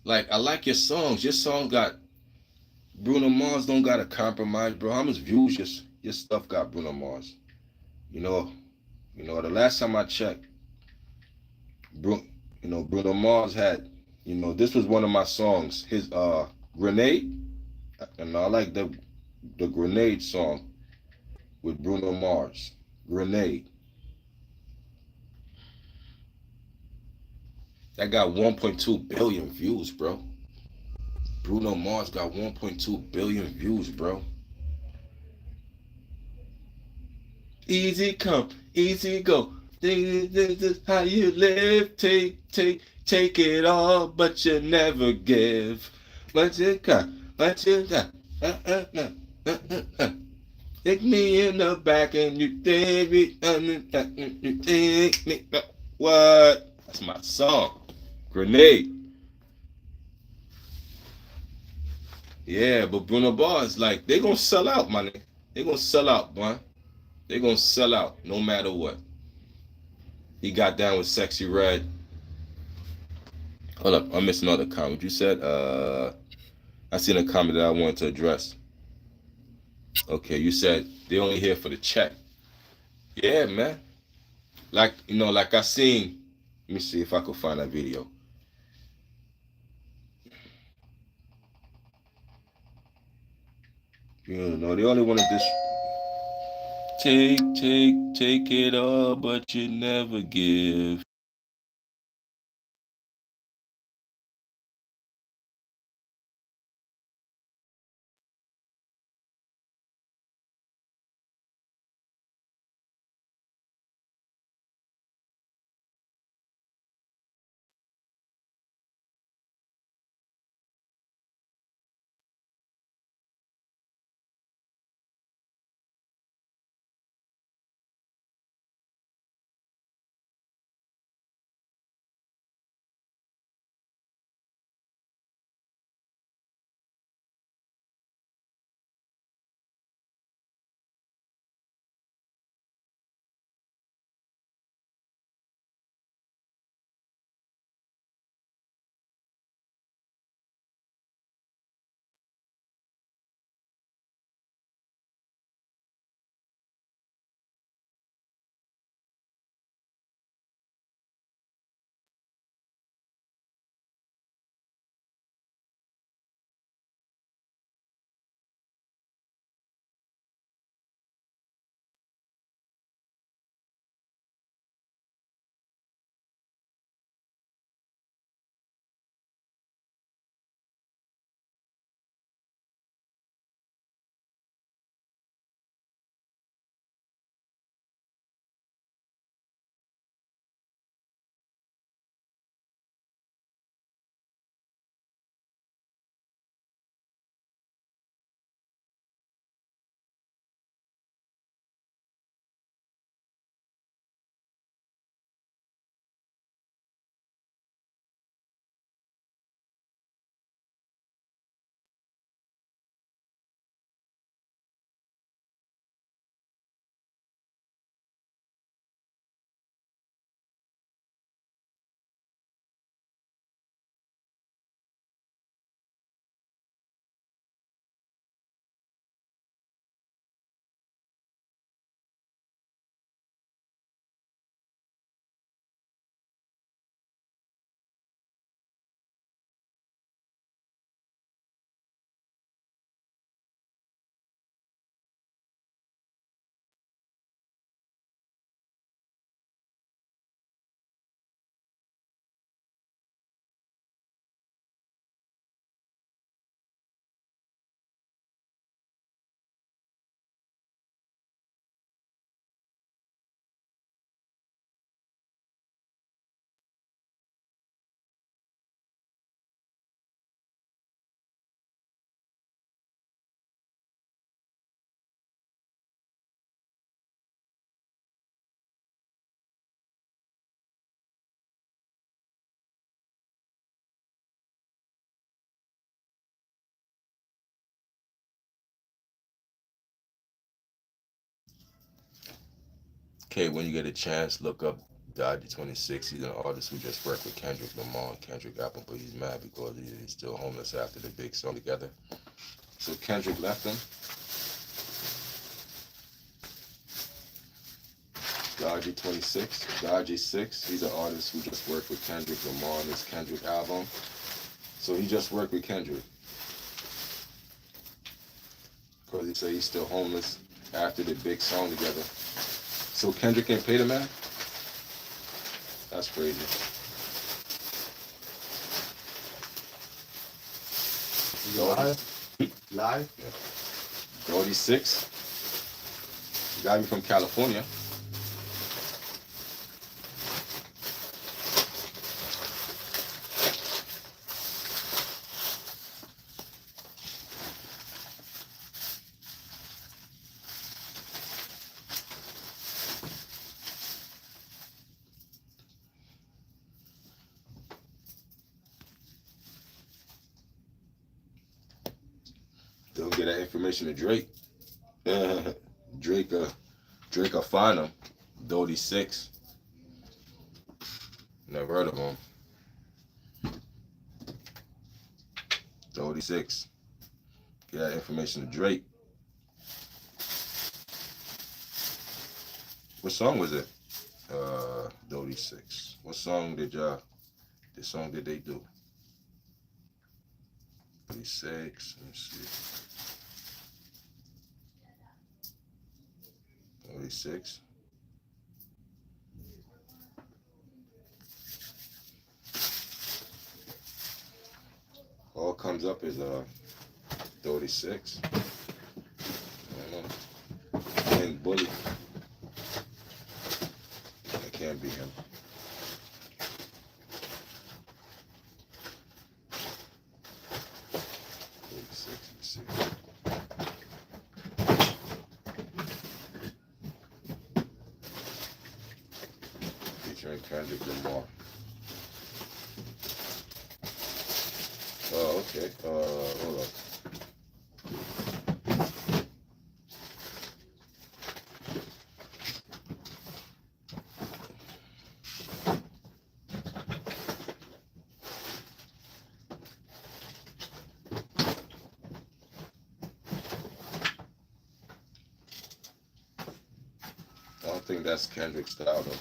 Like, I like your songs. Your song got Bruno Mars. Don't gotta compromise, bro. How much views your stuff got, Bruno Mars? You know, the last time I checked, Bruno, Bruno Mars had, this was one of my songs. His Grenade, and I like the Grenade song with Bruno Mars. Grenade. That got 1.2 billion views, bro. Bruno Mars got 1.2 billion views, bro. Easy come, easy go. This is how you live. Take it all, but you never give. But you got, but you got. Uh, uh, uh, Take me in the back and you take me, you take me. What? That's my song. Grenade. Yeah, but Bruno Mars, like, they gonna sell out, man. They gonna sell out, man. They gonna sell out no matter what. He got down with Sexy Red. Hold up, I missed another comment. You said, I seen a comment that I wanted to address. Okay, you said they only here for the check. Yeah, man. Like, like I seen. Let me see if I could find that video. They only wanted this. Take it all, but you never give. Okay, when you get a chance, look up Dodgy 26. He's an artist who just worked with Kendrick Lamar and Kendrick album, but he's mad because he's still homeless after the big song together. So Kendrick left him. Dodgy 26, Dodgy 6. He's an artist who just worked with Kendrick Lamar on his Kendrick album. So he just worked with Kendrick because he said he's still homeless after the big song together. So Kendrick ain't pay the man? That's crazy. Live? Yeah. Dodgy 6. The guy from California. Don't get that information to Drake. Drake will find him. Dodgy 6. Never heard of him. Dodgy 6. Get that information to Drake. What song was it? Dodgy 6. What song did they do? 36. Let me see. 36. All comes up is 36. I don't know. King Bully. That can't be him. Featuring Kendrick Lamar. Oh, okay. Hold on. I don't think that's Kendrick's style though.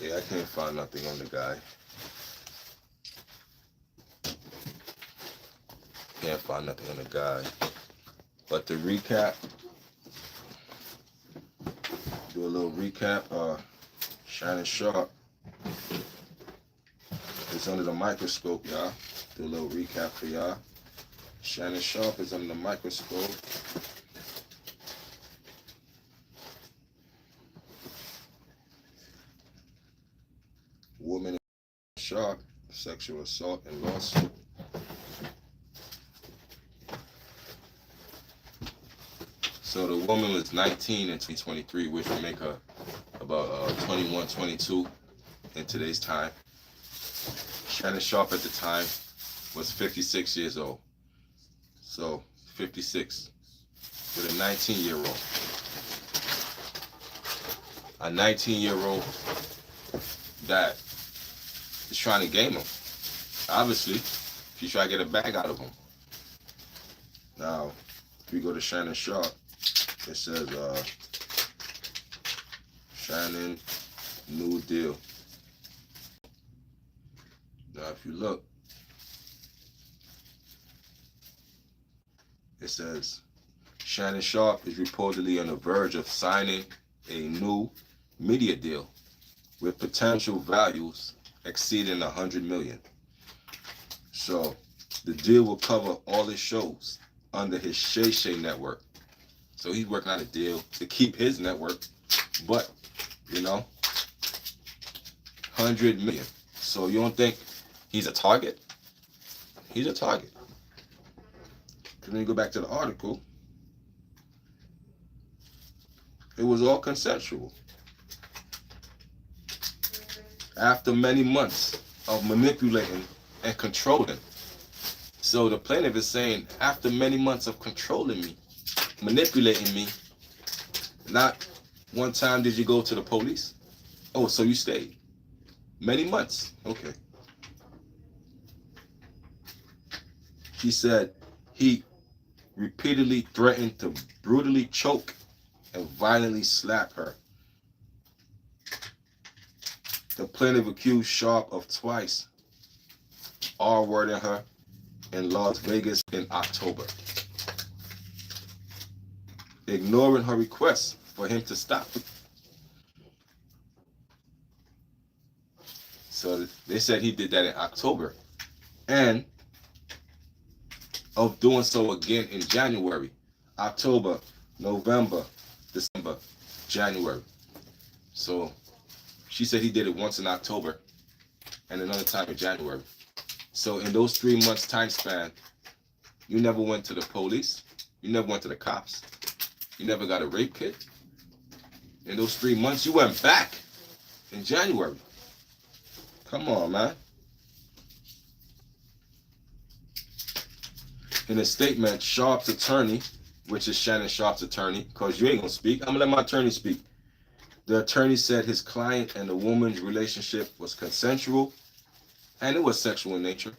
Yeah, I can't find nothing on the guy. Can't find nothing on the guy. But to recap, do a little recap. Shannon Sharpe is under the microscope, y'all. Do a little recap for y'all. Shannon Sharpe is under the microscope. Woman Sharpe, sexual assault and lawsuit. So the woman was 19 in 2023, which would make her about 21, 22 in today's time. Shannon Sharpe at the time was 56 years old. So 56 with a 19-year-old. A 19-year-old that is trying to game him. Obviously, she's trying to get a bag out of him. Now, if we go to Shannon Sharpe, it says Shannon New Deal. Now, if you look, it says Shannon Sharpe is reportedly on the verge of signing a new media deal with potential values exceeding $100 million. So the deal will cover all his shows under his Shay Shay network, So he's working out a deal to keep his network. But, you know, 100 million. So you don't think he's a target? He's a target. Because when you go back to the article, it was all consensual. After many months of manipulating and controlling. So the plaintiff is saying, after many months of controlling me, manipulating me, not one time did you go to the police? Oh, so you stayed. Many months. Okay. She said he repeatedly threatened to brutally choke and violently slap her. The plaintiff accused Sharpe of twice R-wording her in Las Vegas in October, ignoring her request for him to stop. So they said he did that in October, and of doing so again in January, October, November, December, January. So she said he did it once in October and another time in January. So in those 3 months time span, you never went to the police, you never went to the cops, you never got a rape kit. In those 3 months, you went back in January. Come on, man. In a statement, Sharpe's attorney, which is Shannon Sharpe's attorney, because you ain't gonna speak, I'm gonna let my attorney speak. The attorney said his client and the woman's relationship was consensual and it was sexual in nature.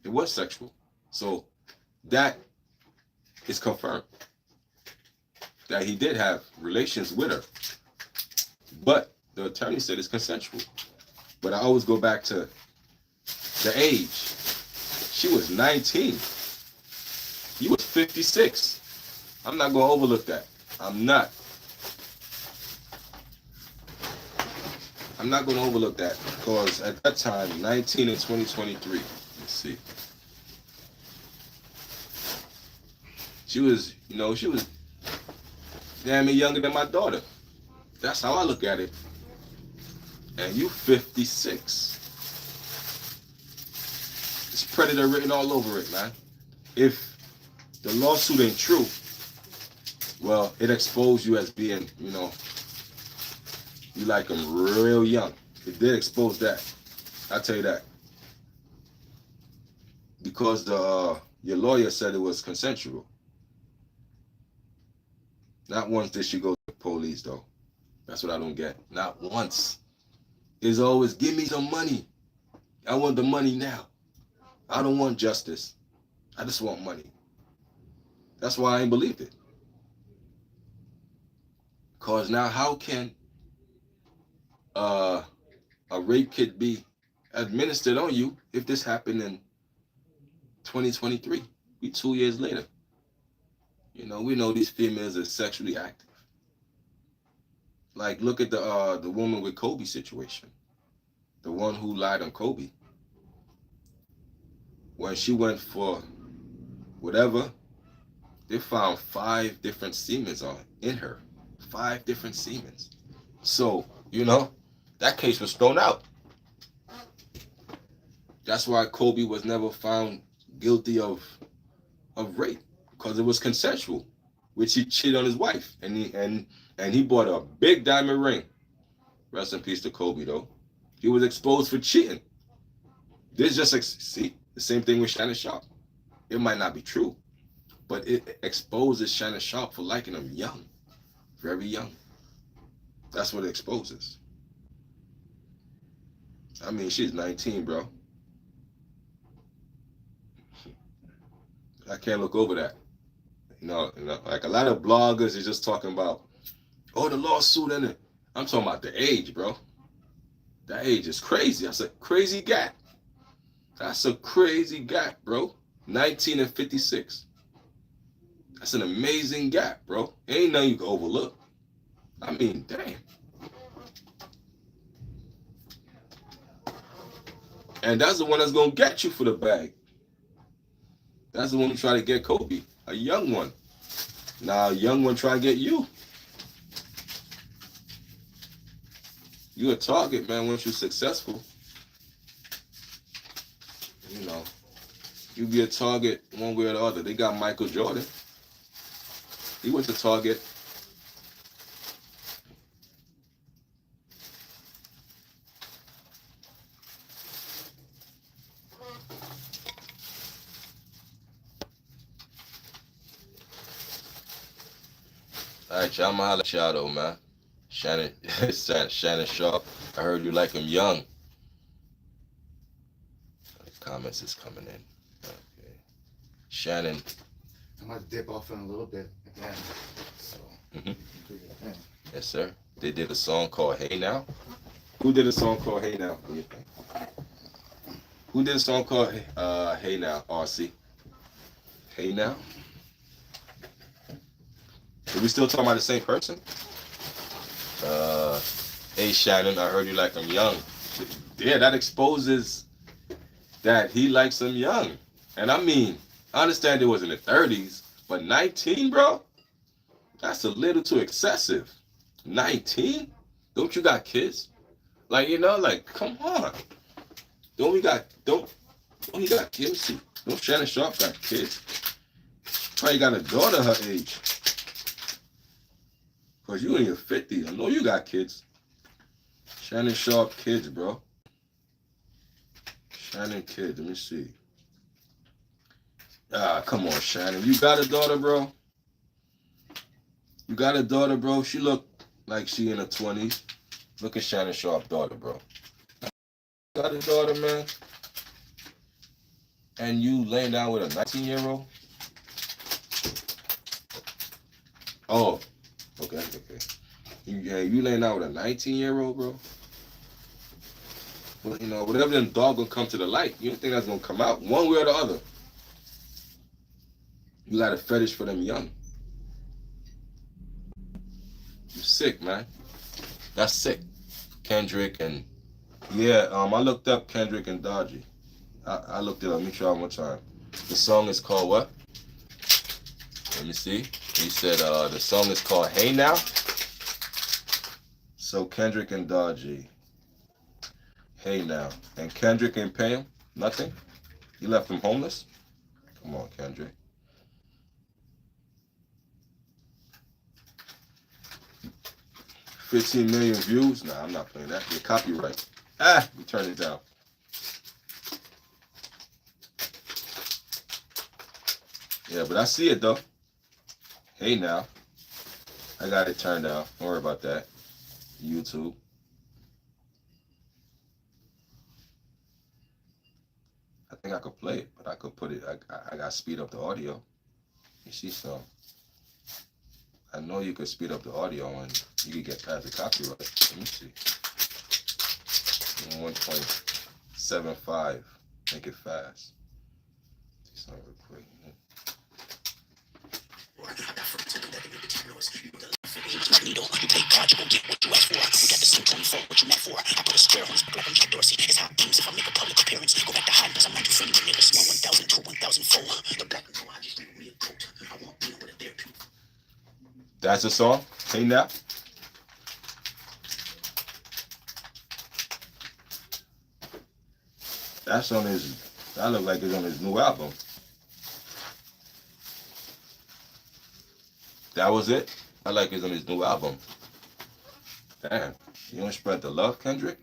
It was sexual. So that is confirmed that he did have relations with her. But the attorney said it's consensual. But I always go back to the age. She was 19. He was 56. I'm not going to overlook that. I'm not going to overlook that, because at that time, 19 in 2023, let's see. She was damn near younger than my daughter. That's how I look at it. And you 56. It's predator written all over it, man. If the lawsuit ain't true, well, it exposed you as being, you like them real young. It did expose that. I'll tell you that. Because your lawyer said it was consensual. Not once did she go to the police, though. That's what I don't get. Not once. It's always, give me some money. I want the money now. I don't want justice. I just want money. That's why I ain't believed it. Because now how can a rape kit be administered on you if this happened in 2023? We 2 years later. We know these females are sexually active. Like, look at the woman with Kobe situation. The one who lied on Kobe. When she went for whatever, they found 5 different semens in her. 5 different semens. So, that case was thrown out. That's why Kobe was never found guilty of rape, because it was consensual, which he cheated on his wife, and he bought a big diamond ring. Rest in peace to Kobe, though. He was exposed for cheating. This just see the same thing with Shannon Sharpe. It might not be true, but it exposes Shannon Sharpe for liking him young, very young. That's what it exposes. I mean, she's 19, bro. I can't look over that. Like a lot of bloggers is just talking about, oh, the lawsuit and it. I'm talking about the age, bro. That age is crazy. That's a crazy gap. That's a crazy gap, bro. 19 and 56. That's an amazing gap, bro. Ain't nothing you can overlook. I mean, damn. And that's the one that's going to get you for the bag. That's the one who tried to get Kobe, a young one. Now, a young one try to get you. You a target, man. Once you're successful, you know, you be a target one way or the other. They got Michael Jordan. He was a target. All right, y'all. I'm gonna holler at y'all though, man. Shannon, Shannon Sharpe. I heard you like him young. The comments is coming in. Okay. Shannon. I'm gonna dip off in a little bit again. So. Mm-hmm. Yes, sir. They did a song called "Hey Now." Who did a song called "Hey Now"? What do you think? Who did a song called "Hey Now"? RC. Hey Now. Are we still talking about the same person? Hey Shannon, I heard you like him young. Yeah, that exposes that he likes him young. And I mean, I understand it was in the 30s, but 19, bro? That's a little too excessive. 19? Don't you got kids? Like, you know, like, come on. Don't he got kids? Don't Shannon Sharpe got kids? Probably got a daughter her age. Cause you in your 50s. I know you got kids. Shannon Sharpe kids, bro. Shannon kids. Let me see. Ah, come on, Shannon. You got a daughter, bro? You got a daughter, bro? She look like she in her 20s. Look at Shannon Sharpe's daughter, bro. Got a daughter, man. And you laying down with a 19-year-old? Oh. Okay. You laying out with a 19-year-old, bro? Well, you know, whatever them dog gonna come to the light. You don't think that's gonna come out one way or the other. You got a fetish for them young. You sick, man. That's sick. Kendrick and yeah, I looked up Kendrick and Dodgy. I looked it up. Let me try one more time. The song is called what? Let me see. He said the song is called "Hey Now." So Kendrick and Dodgy. Hey Now. And Kendrick ain't pay him? Nothing? He left him homeless? Come on, Kendrick. $15 million views? Nah, I'm not playing that. Your copyright. We turn it down. Yeah, but I see it though. Hey Now. I got it turned down. Don't worry about that. YouTube. I think I could play it, but I could put it. I got to speed up the audio. You see some. I know you could speed up the audio and you could get past the copyright. Let me see. 1.75. Make it fast. See something real quick. That's the song? Hey Now? That's on his, that look like it's on his new album. That was it? I like it's on his new album. Damn, you don't spread the love, Kendrick?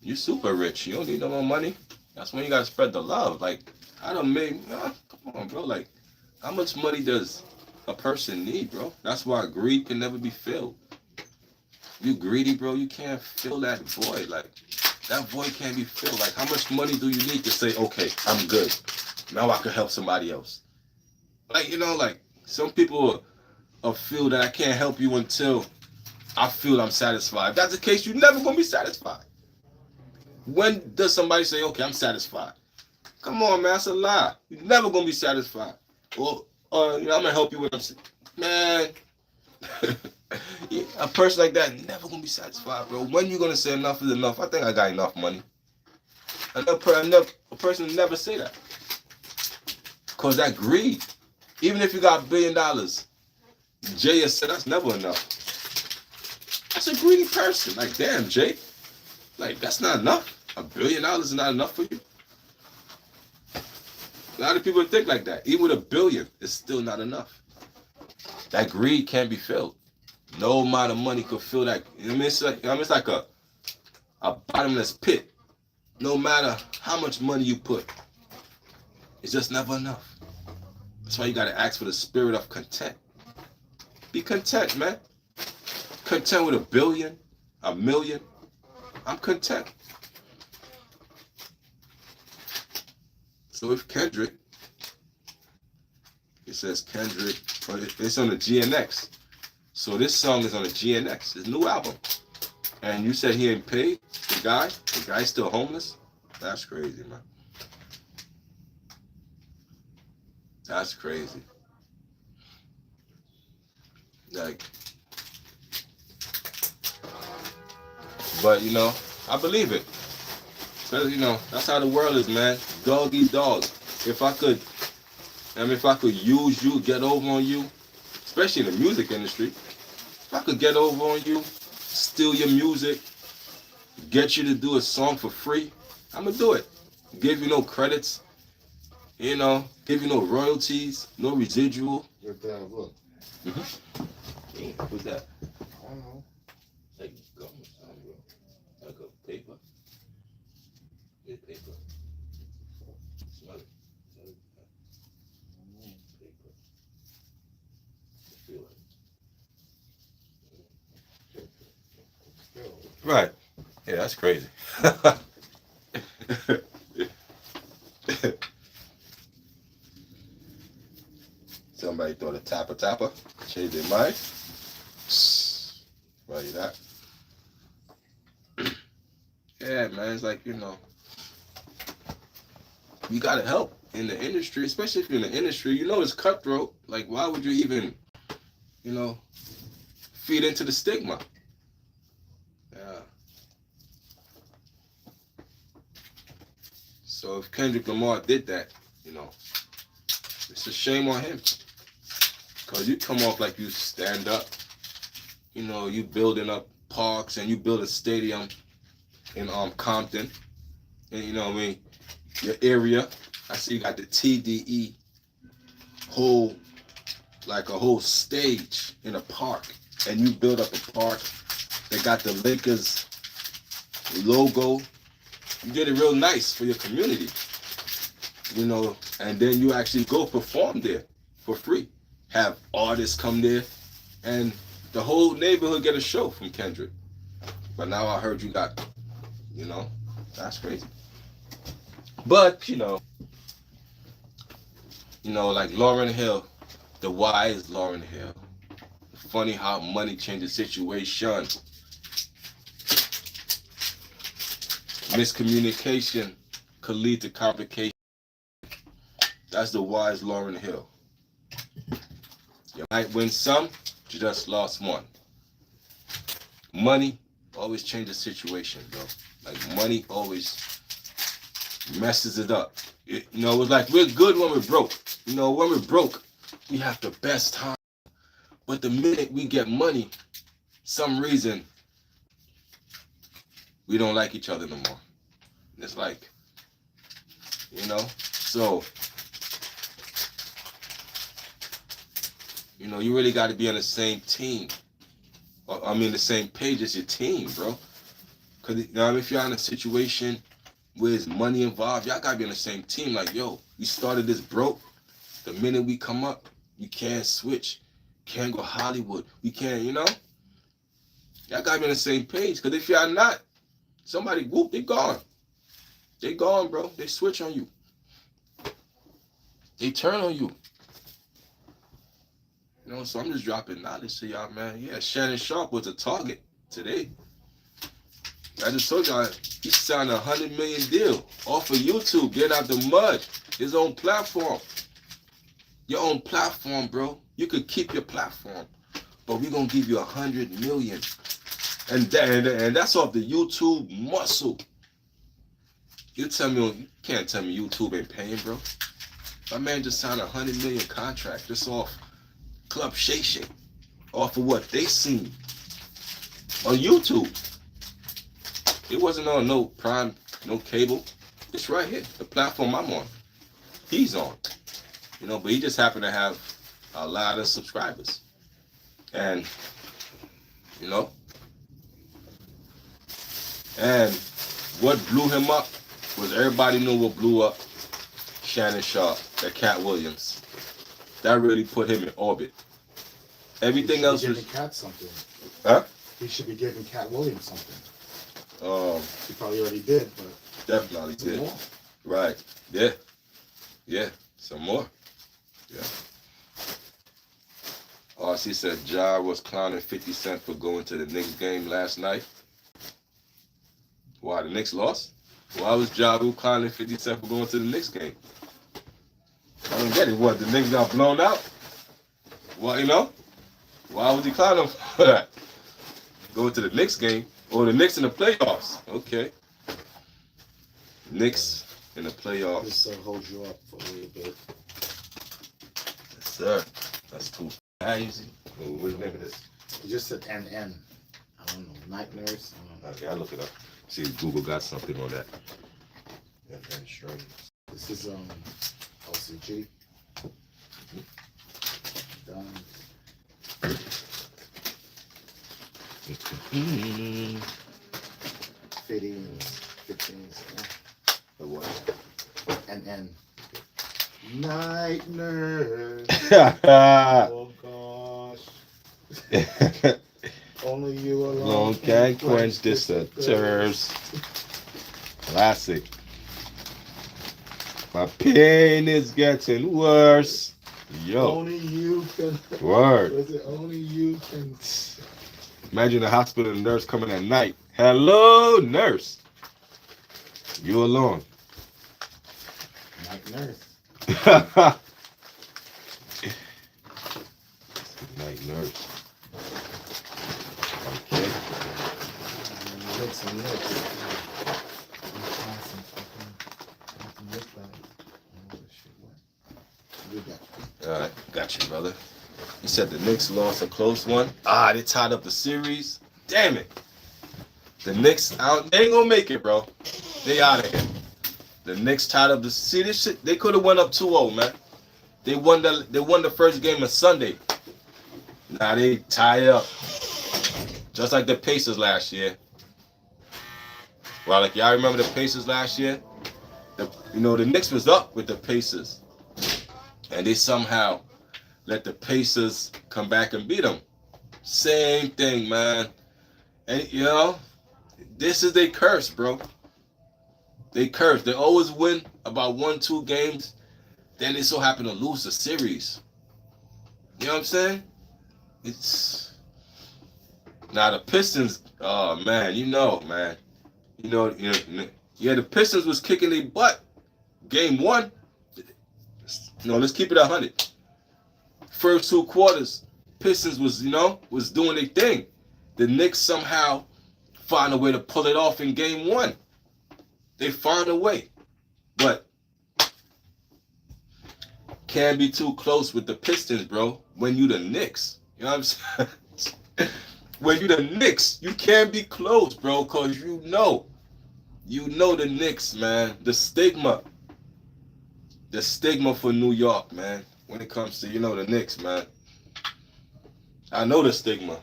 You super rich. You don't need no more money. That's when you gotta spread the love. Like, I done made, come on, bro. Like, how much money does a person need, bro? That's why greed can never be filled. You greedy, bro, you can't fill that void. Like, that void can't be filled. Like, how much money do you need to say, okay, I'm good. Now I can help somebody else. Like, you know, like, some people will feel that I can't help you until I feel I'm satisfied. If that's the case, you're never going to be satisfied. When does somebody say, okay, I'm satisfied? Come on, man, that's a lie. You're never going to be satisfied. Or you know, I'm going to help you with them. Man, a person like that never going to be satisfied, bro. When you going to say enough is enough? I think I got enough money. A person never say that. Because that greed. Even if you got $1 billion, Jay has said that's never enough. That's a greedy person. Like, damn, Jay. Like, that's not enough. $1 billion is not enough for you. A lot of people think like that. Even with $1 billion, it's still not enough. That greed can't be filled. No amount of money could fill that. It's like a bottomless pit. No matter how much money you put, it's just never enough. That's why you gotta ask for the spirit of content. Be content, man. Content with $1 billion, $1 million. I'm content. So if Kendrick, it says Kendrick, it's on the GNX. So this song is on the GNX, his new album. And you said he ain't paid? The guy's still homeless? That's crazy, man. That's crazy. Like, but I believe it. Cause that's how the world is, man. Dog eat dog. If I could use you, get over on you, especially in the music industry, if I could get over on you, steal your music, get you to do a song for free, I'm gonna do it. Give you no credits, give you no royalties, no residual. With that, look. Mm-hmm. What's that? I don't know. Like gum or something, bro. Like a paper. It's paper. Smell it. Paper. I feel it. Right. Yeah, that's crazy. Somebody thought a tapper, changed their mind. Right, that. Yeah, man, it's like, you gotta help in the industry, especially if you're in the industry. It's cutthroat. Like, why would you even, feed into the stigma? Yeah. So if Kendrick Lamar did that, it's a shame on him. Because you come off like you stand up. You building up parks and you build a stadium in Compton. And your area. I see you got the TDE a whole stage in a park. And you build up a park. They got the Lakers logo. You did it real nice for your community. And then you actually go perform there for free. Have artists come there, and the whole neighborhood get a show from Kendrick. But now I heard you got, that's crazy. But, like Lauryn Hill, the wise Lauryn Hill. Funny how money changes situation. Miscommunication could lead to complications. That's the wise Lauryn Hill. You might win some, you just lost one. Money always changes situation, bro. Like, money always messes it up. It's like we're good when we're broke. When we're broke, we have the best time. But the minute we get money, some reason, we don't like each other no more. It's like, so, you really got to be on the same team. The same page as your team, bro. Because, if you're in a situation where there's money involved, y'all got to be on the same team. Like, yo, we started this broke. The minute we come up, we can't switch. Can't go Hollywood. We can't, Y'all got to be on the same page. Because if y'all not, somebody, whoop, they gone. They gone, bro. They switch on you. They turn on you. So I'm just dropping knowledge to y'all, man. Yeah, Shannon Sharpe was a target today. I just told y'all, he signed a $100 million deal off of YouTube, get out the mud, his own platform. Your own platform, bro. You could keep your platform, but we're going to give you $100 million. And that's off the YouTube muscle. You can't tell me YouTube ain't paying, bro. My man just signed $100 million contract just off Club Shay Shay, off of what they seen on YouTube. It wasn't on no Prime, no cable. It's right here, the platform I'm on. He's on, you know, but he just happened to have a lot of subscribers, and you know, and what blew him up was everybody knew what blew up Shannon Sharpe, that Cat Williams. That really put him in orbit. Everything else was. Cat something. Huh? He should be giving Cat Williams something. He Um, probably already did, but definitely did. more. Right. Yeah. Yeah. Some more. Yeah. She said Ja was clowning 50 Cent for going to the Knicks game last night. Why, the Knicks lost? Why was Ja Rule clowning 50 Cent for going to the Knicks game? I don't get it. What, the Knicks got blown out? Well, you know? Why was he clowning for that? Going to the Knicks game? Or the Knicks in the playoffs? Okay. Knicks in the playoffs. This holds you up for a little bit. Yes, sir. That's cool. How easy? What's the name of this? It just said NN. I don't know. Night nurse. I don't know. Okay, I'll look it up. See if Google got something on that. And strings. This is LCG. Done. Fittings. The what? NN. Night nurse. Oh gosh. Only you alone Long can quench this thirst. Classic. My pain is getting worse. Yo. Only you can. Word. Was it only you can? Imagine the hospital nurse coming at night. Hello, nurse. You alone. Night nurse. Night nurse. Okay. Make some notes. Alright, got you, brother. You said the Knicks lost a close one. They tied up the series. Damn it. The Knicks out. They ain't gonna make it, bro. They out of here. The Knicks tied up the series. Shit, they could have went up 2-0, man. They won the first game of Sunday. Now they tie up. Just like the Pacers last year. Well, like y'all remember the Pacers last year? The Knicks was up with the Pacers. And they somehow let the Pacers come back and beat them. Same thing, man. And, you know, this is their curse, bro. They curse. They always win about 1-2 games. Then they so happen to lose the series. You know what I'm saying? It's... Now, the Pistons, oh, man, man. Yeah, the Pistons was kicking their butt. Game 1. No, let's keep it 100. First 2 quarters, Pistons was doing their thing. The Knicks somehow find a way to pull it off in game 1. They found a way. But can't be too close with the Pistons, bro. When you the Knicks. You know what I'm saying? When you the Knicks, you can't be close, bro, because you know the Knicks, man. The stigma for New York, man, when it comes to, the Knicks, man. I know the stigma.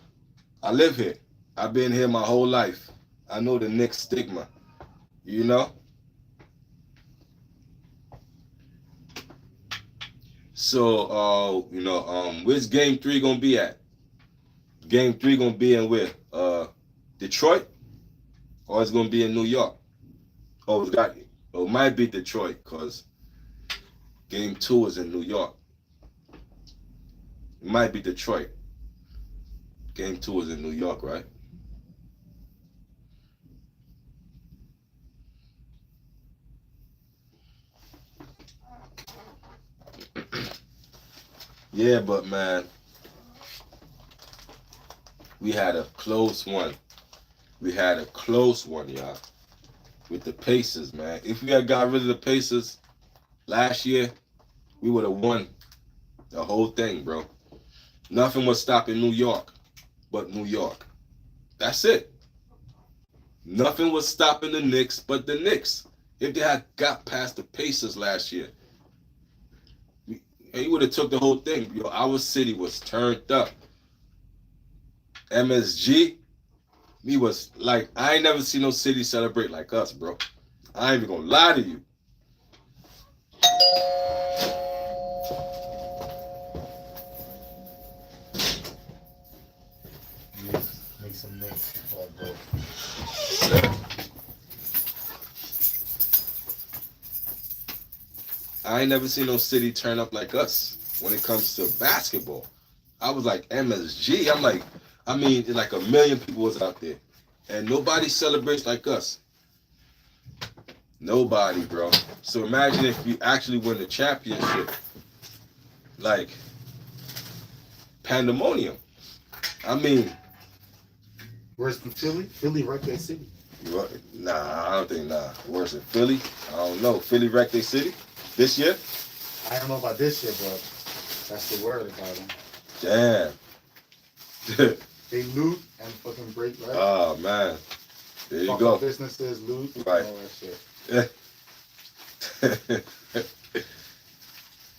I live here. I've been here my whole life. I know the Knicks stigma, So, where's game 3 gonna be at? Game 3 gonna be in where? Detroit? Or it's gonna be in New York? It might be Detroit, because game 2 is in New York. It might be Detroit. Game 2 is in New York, right? Yeah, but man, we had a close one. Y'all. With the Pacers, man. If we had got rid of the Pacers last year, we would have won the whole thing, bro. Nothing was stopping New York but New York. That's it. Nothing was stopping the Knicks but the Knicks. If they had got past the Pacers last year, he would have took the whole thing. Yo, our city was turned up. MSG, we was like, I ain't never seen no city celebrate like us, bro. I ain't even gonna lie to you. Make some mix before I go. I ain't never seen no city turn up like us when it comes to basketball. I was like MSG. I'm like, I mean, like a million people was out there, and nobody celebrates like us. Nobody, bro. So imagine if you actually win the championship, like pandemonium. I mean, Where's from Philly? Philly wrecked that city. nah, I don't think worse than Philly. I don't know. Philly wrecked their city this year. I don't know about this shit, but that's the word about them. Damn. They loot and fucking break, right? Oh man, there you Fuck go. up businesses, loot, Right. all that shit.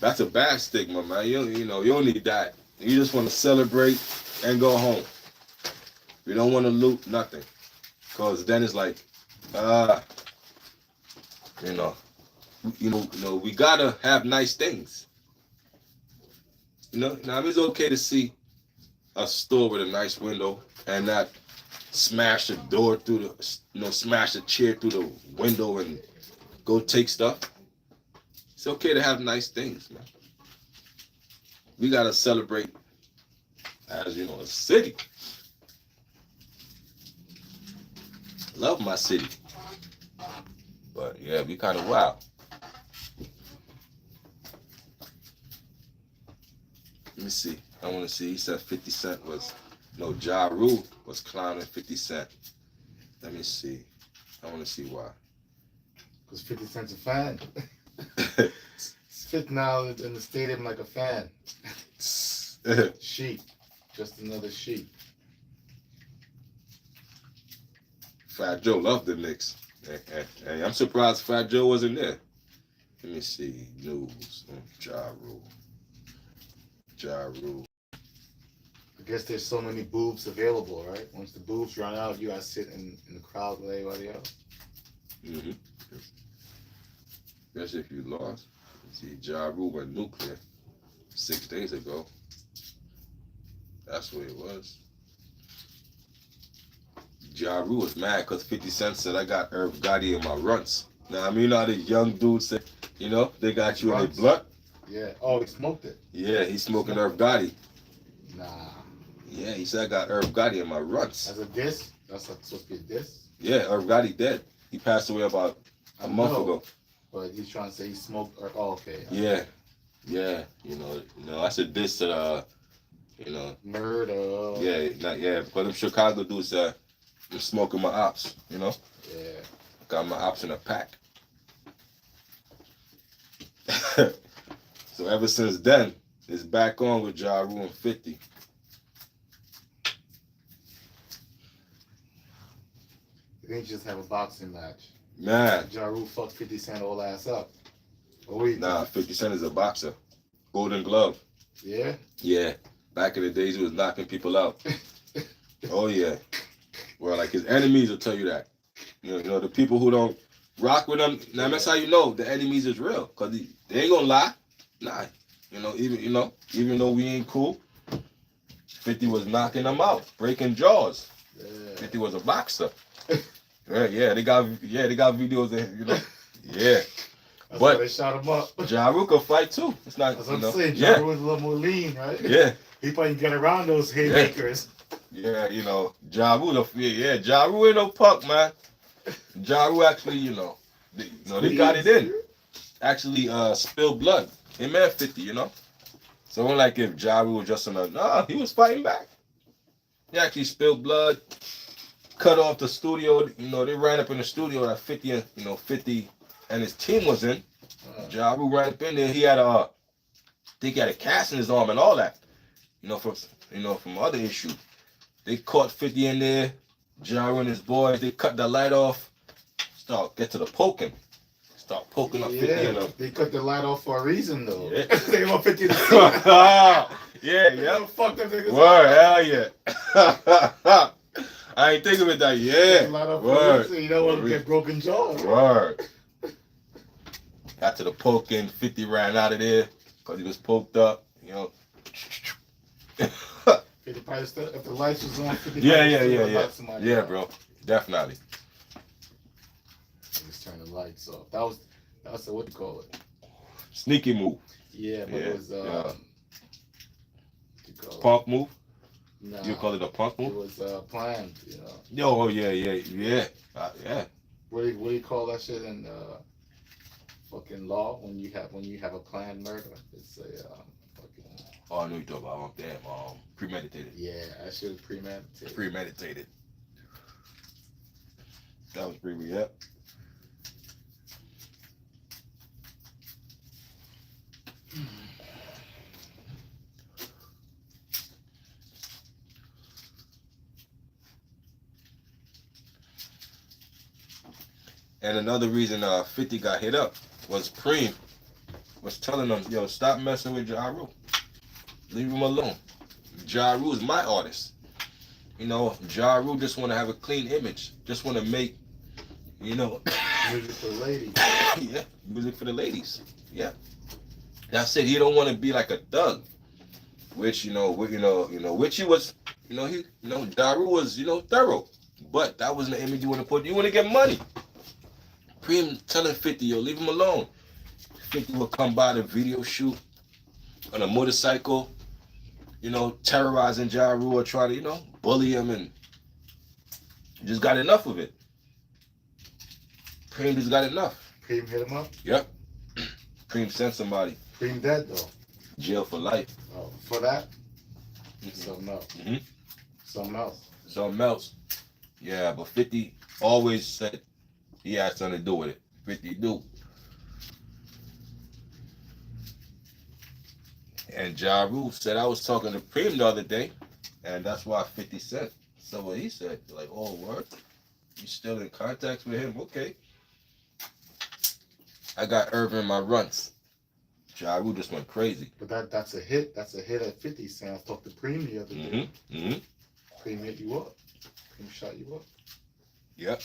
That's a bad stigma, man. You know, you don't need that. You just want to celebrate and go home. You don't want to loot nothing, cause then it's like, you know, we gotta have nice things. You know, now it's okay to see a store with a nice window and not smash the door through the, smash a chair through the window and go take stuff. It's okay to have nice things, man. We gotta celebrate as a city. Love my city, but yeah, we kind of wild. Let me see. I want to see. He said 50 Cent was Ja Rule was clowning 50 Cent. Let me see. I want to see why. Because 50 Cent's a fan. Spitting out in the stadium like a fan. Sheep. Just another sheep. Fat Joe loved the Knicks. Hey, I'm surprised Fat Joe wasn't there. Let me see. News on Ja Rule. Ja Rule. I guess there's so many boobs available, right? Once the boobs run out, you gotta sit in the crowd with everybody else. Mm-hmm. Especially if you lost. See, Ja Rule went nuclear 6 days ago. That's what it was. Ja Rule was mad because 50 Cent said, I got Irv Gotti in my runts. Now, I mean, you know how the young dudes say, they got you in their blunt? Yeah. Oh, he smoked it. Yeah, he's smoking Irv Gotti. Nah. Yeah, he said, I got Irv Gotti in my runts. As a diss? That's supposed to be a diss? Yeah, Irv Gotti dead. He passed away about a month ago. But he's trying to say he smoked. Oh, okay. Yeah. Yeah. That's a diss to Murder. Yeah, but them Chicago dudes said, I'm smoking my ops, Yeah. Got my ops in a pack. So ever since then, it's back on with Ja Rule and 50. They didn't just have a boxing match. Man. Ja Rule fucked 50 Cent all ass up. Nah, 50 Cent is a boxer. Golden Glove. Yeah? Yeah. Back in the days, he was knocking people out. Oh, yeah. Well, like his enemies will tell you that. The people who don't rock with him, now that's how you know the enemies is real. Because they ain't going to lie. Nah. Even though we ain't cool, 50 was knocking them out, breaking jaws. Yeah. 50 was a boxer. Yeah, they got videos that, yeah. That's But why they shot him up. Ja Rule could fight too. It's not. That's what I'm saying. Ja Rule was a little more lean, right? Yeah. He probably get around those haymakers. Yeah, Ja Rule. Ja Rule ain't no punk, man. Ja Rule actually, they got it in. Actually, spilled blood. Him and 50, So it wasn't like if Ja Rule was just no, he was fighting back. He actually spilled blood, cut off the studio. They ran up in the studio that 50 and 50 and his team was in. Ja Rule ran up in there. He had think he had a cast in his arm and all that. From other issue. They caught 50 in there, Ja and his boys, they cut the light off, get to the poking. Start poking up 50 in them. They cut the light off for a reason though. Yeah. They want 50 to see. Yeah. Fuck them niggas. Word, hell yeah. I ain't think of it that, yeah. Word. You don't want to get broken jaws. Word. Got to the poking, 50 ran out of there because he was poked up, 50 probably still, if the lights was on, 50 Yeah, bro. Definitely. Just turn the lights off. That was what do you call it? Sneaky move. Yeah, but it was punk move? Nah, you call it a punk move? It was planned, Yeah. What do you call that shit in fucking law when you have a planned murder? It's a fucking. Oh, I know you're talking about. Premeditated. Yeah, that shit was premeditated. Premeditated. That was pretty weird. And another reason 50 got hit up was Preem was telling them, yo, stop messing with Ja Rule. Leave him alone. Ja Rule is my artist. Ja Rule just want to have a clean image. Just want to make, music for the ladies. Yeah, music for the ladies. Yeah. That's it. He don't want to be like a thug. Which, which he was, Ja Rule was, thorough. But that wasn't the image you want to put. You want to get money. Preem telling 50, yo, leave him alone. 50 will come by the video shoot on a motorcycle, terrorizing Ja Rule or trying to, bully him, and just got enough of it. Preem just got enough. Preem hit him up? Yep. Preem sent somebody. Preem dead though. Jail for life. Oh, for that? Mm-hmm. Something else. Mm-hmm. Something else. Yeah, but 50 always said he had something to do with it. 50 do. And Ja Rule said, I was talking to Preem the other day, and that's why 50 Cent said what he said. Like, oh, word? You still in contact with him? Okay. I got Irvin in my runs. Ja Rule just went crazy. But that's a hit. That's a hit at 50 Cent. I talked to Preem the other day. Mm-hmm. Preem hit you up. Preem shot you up. Yep.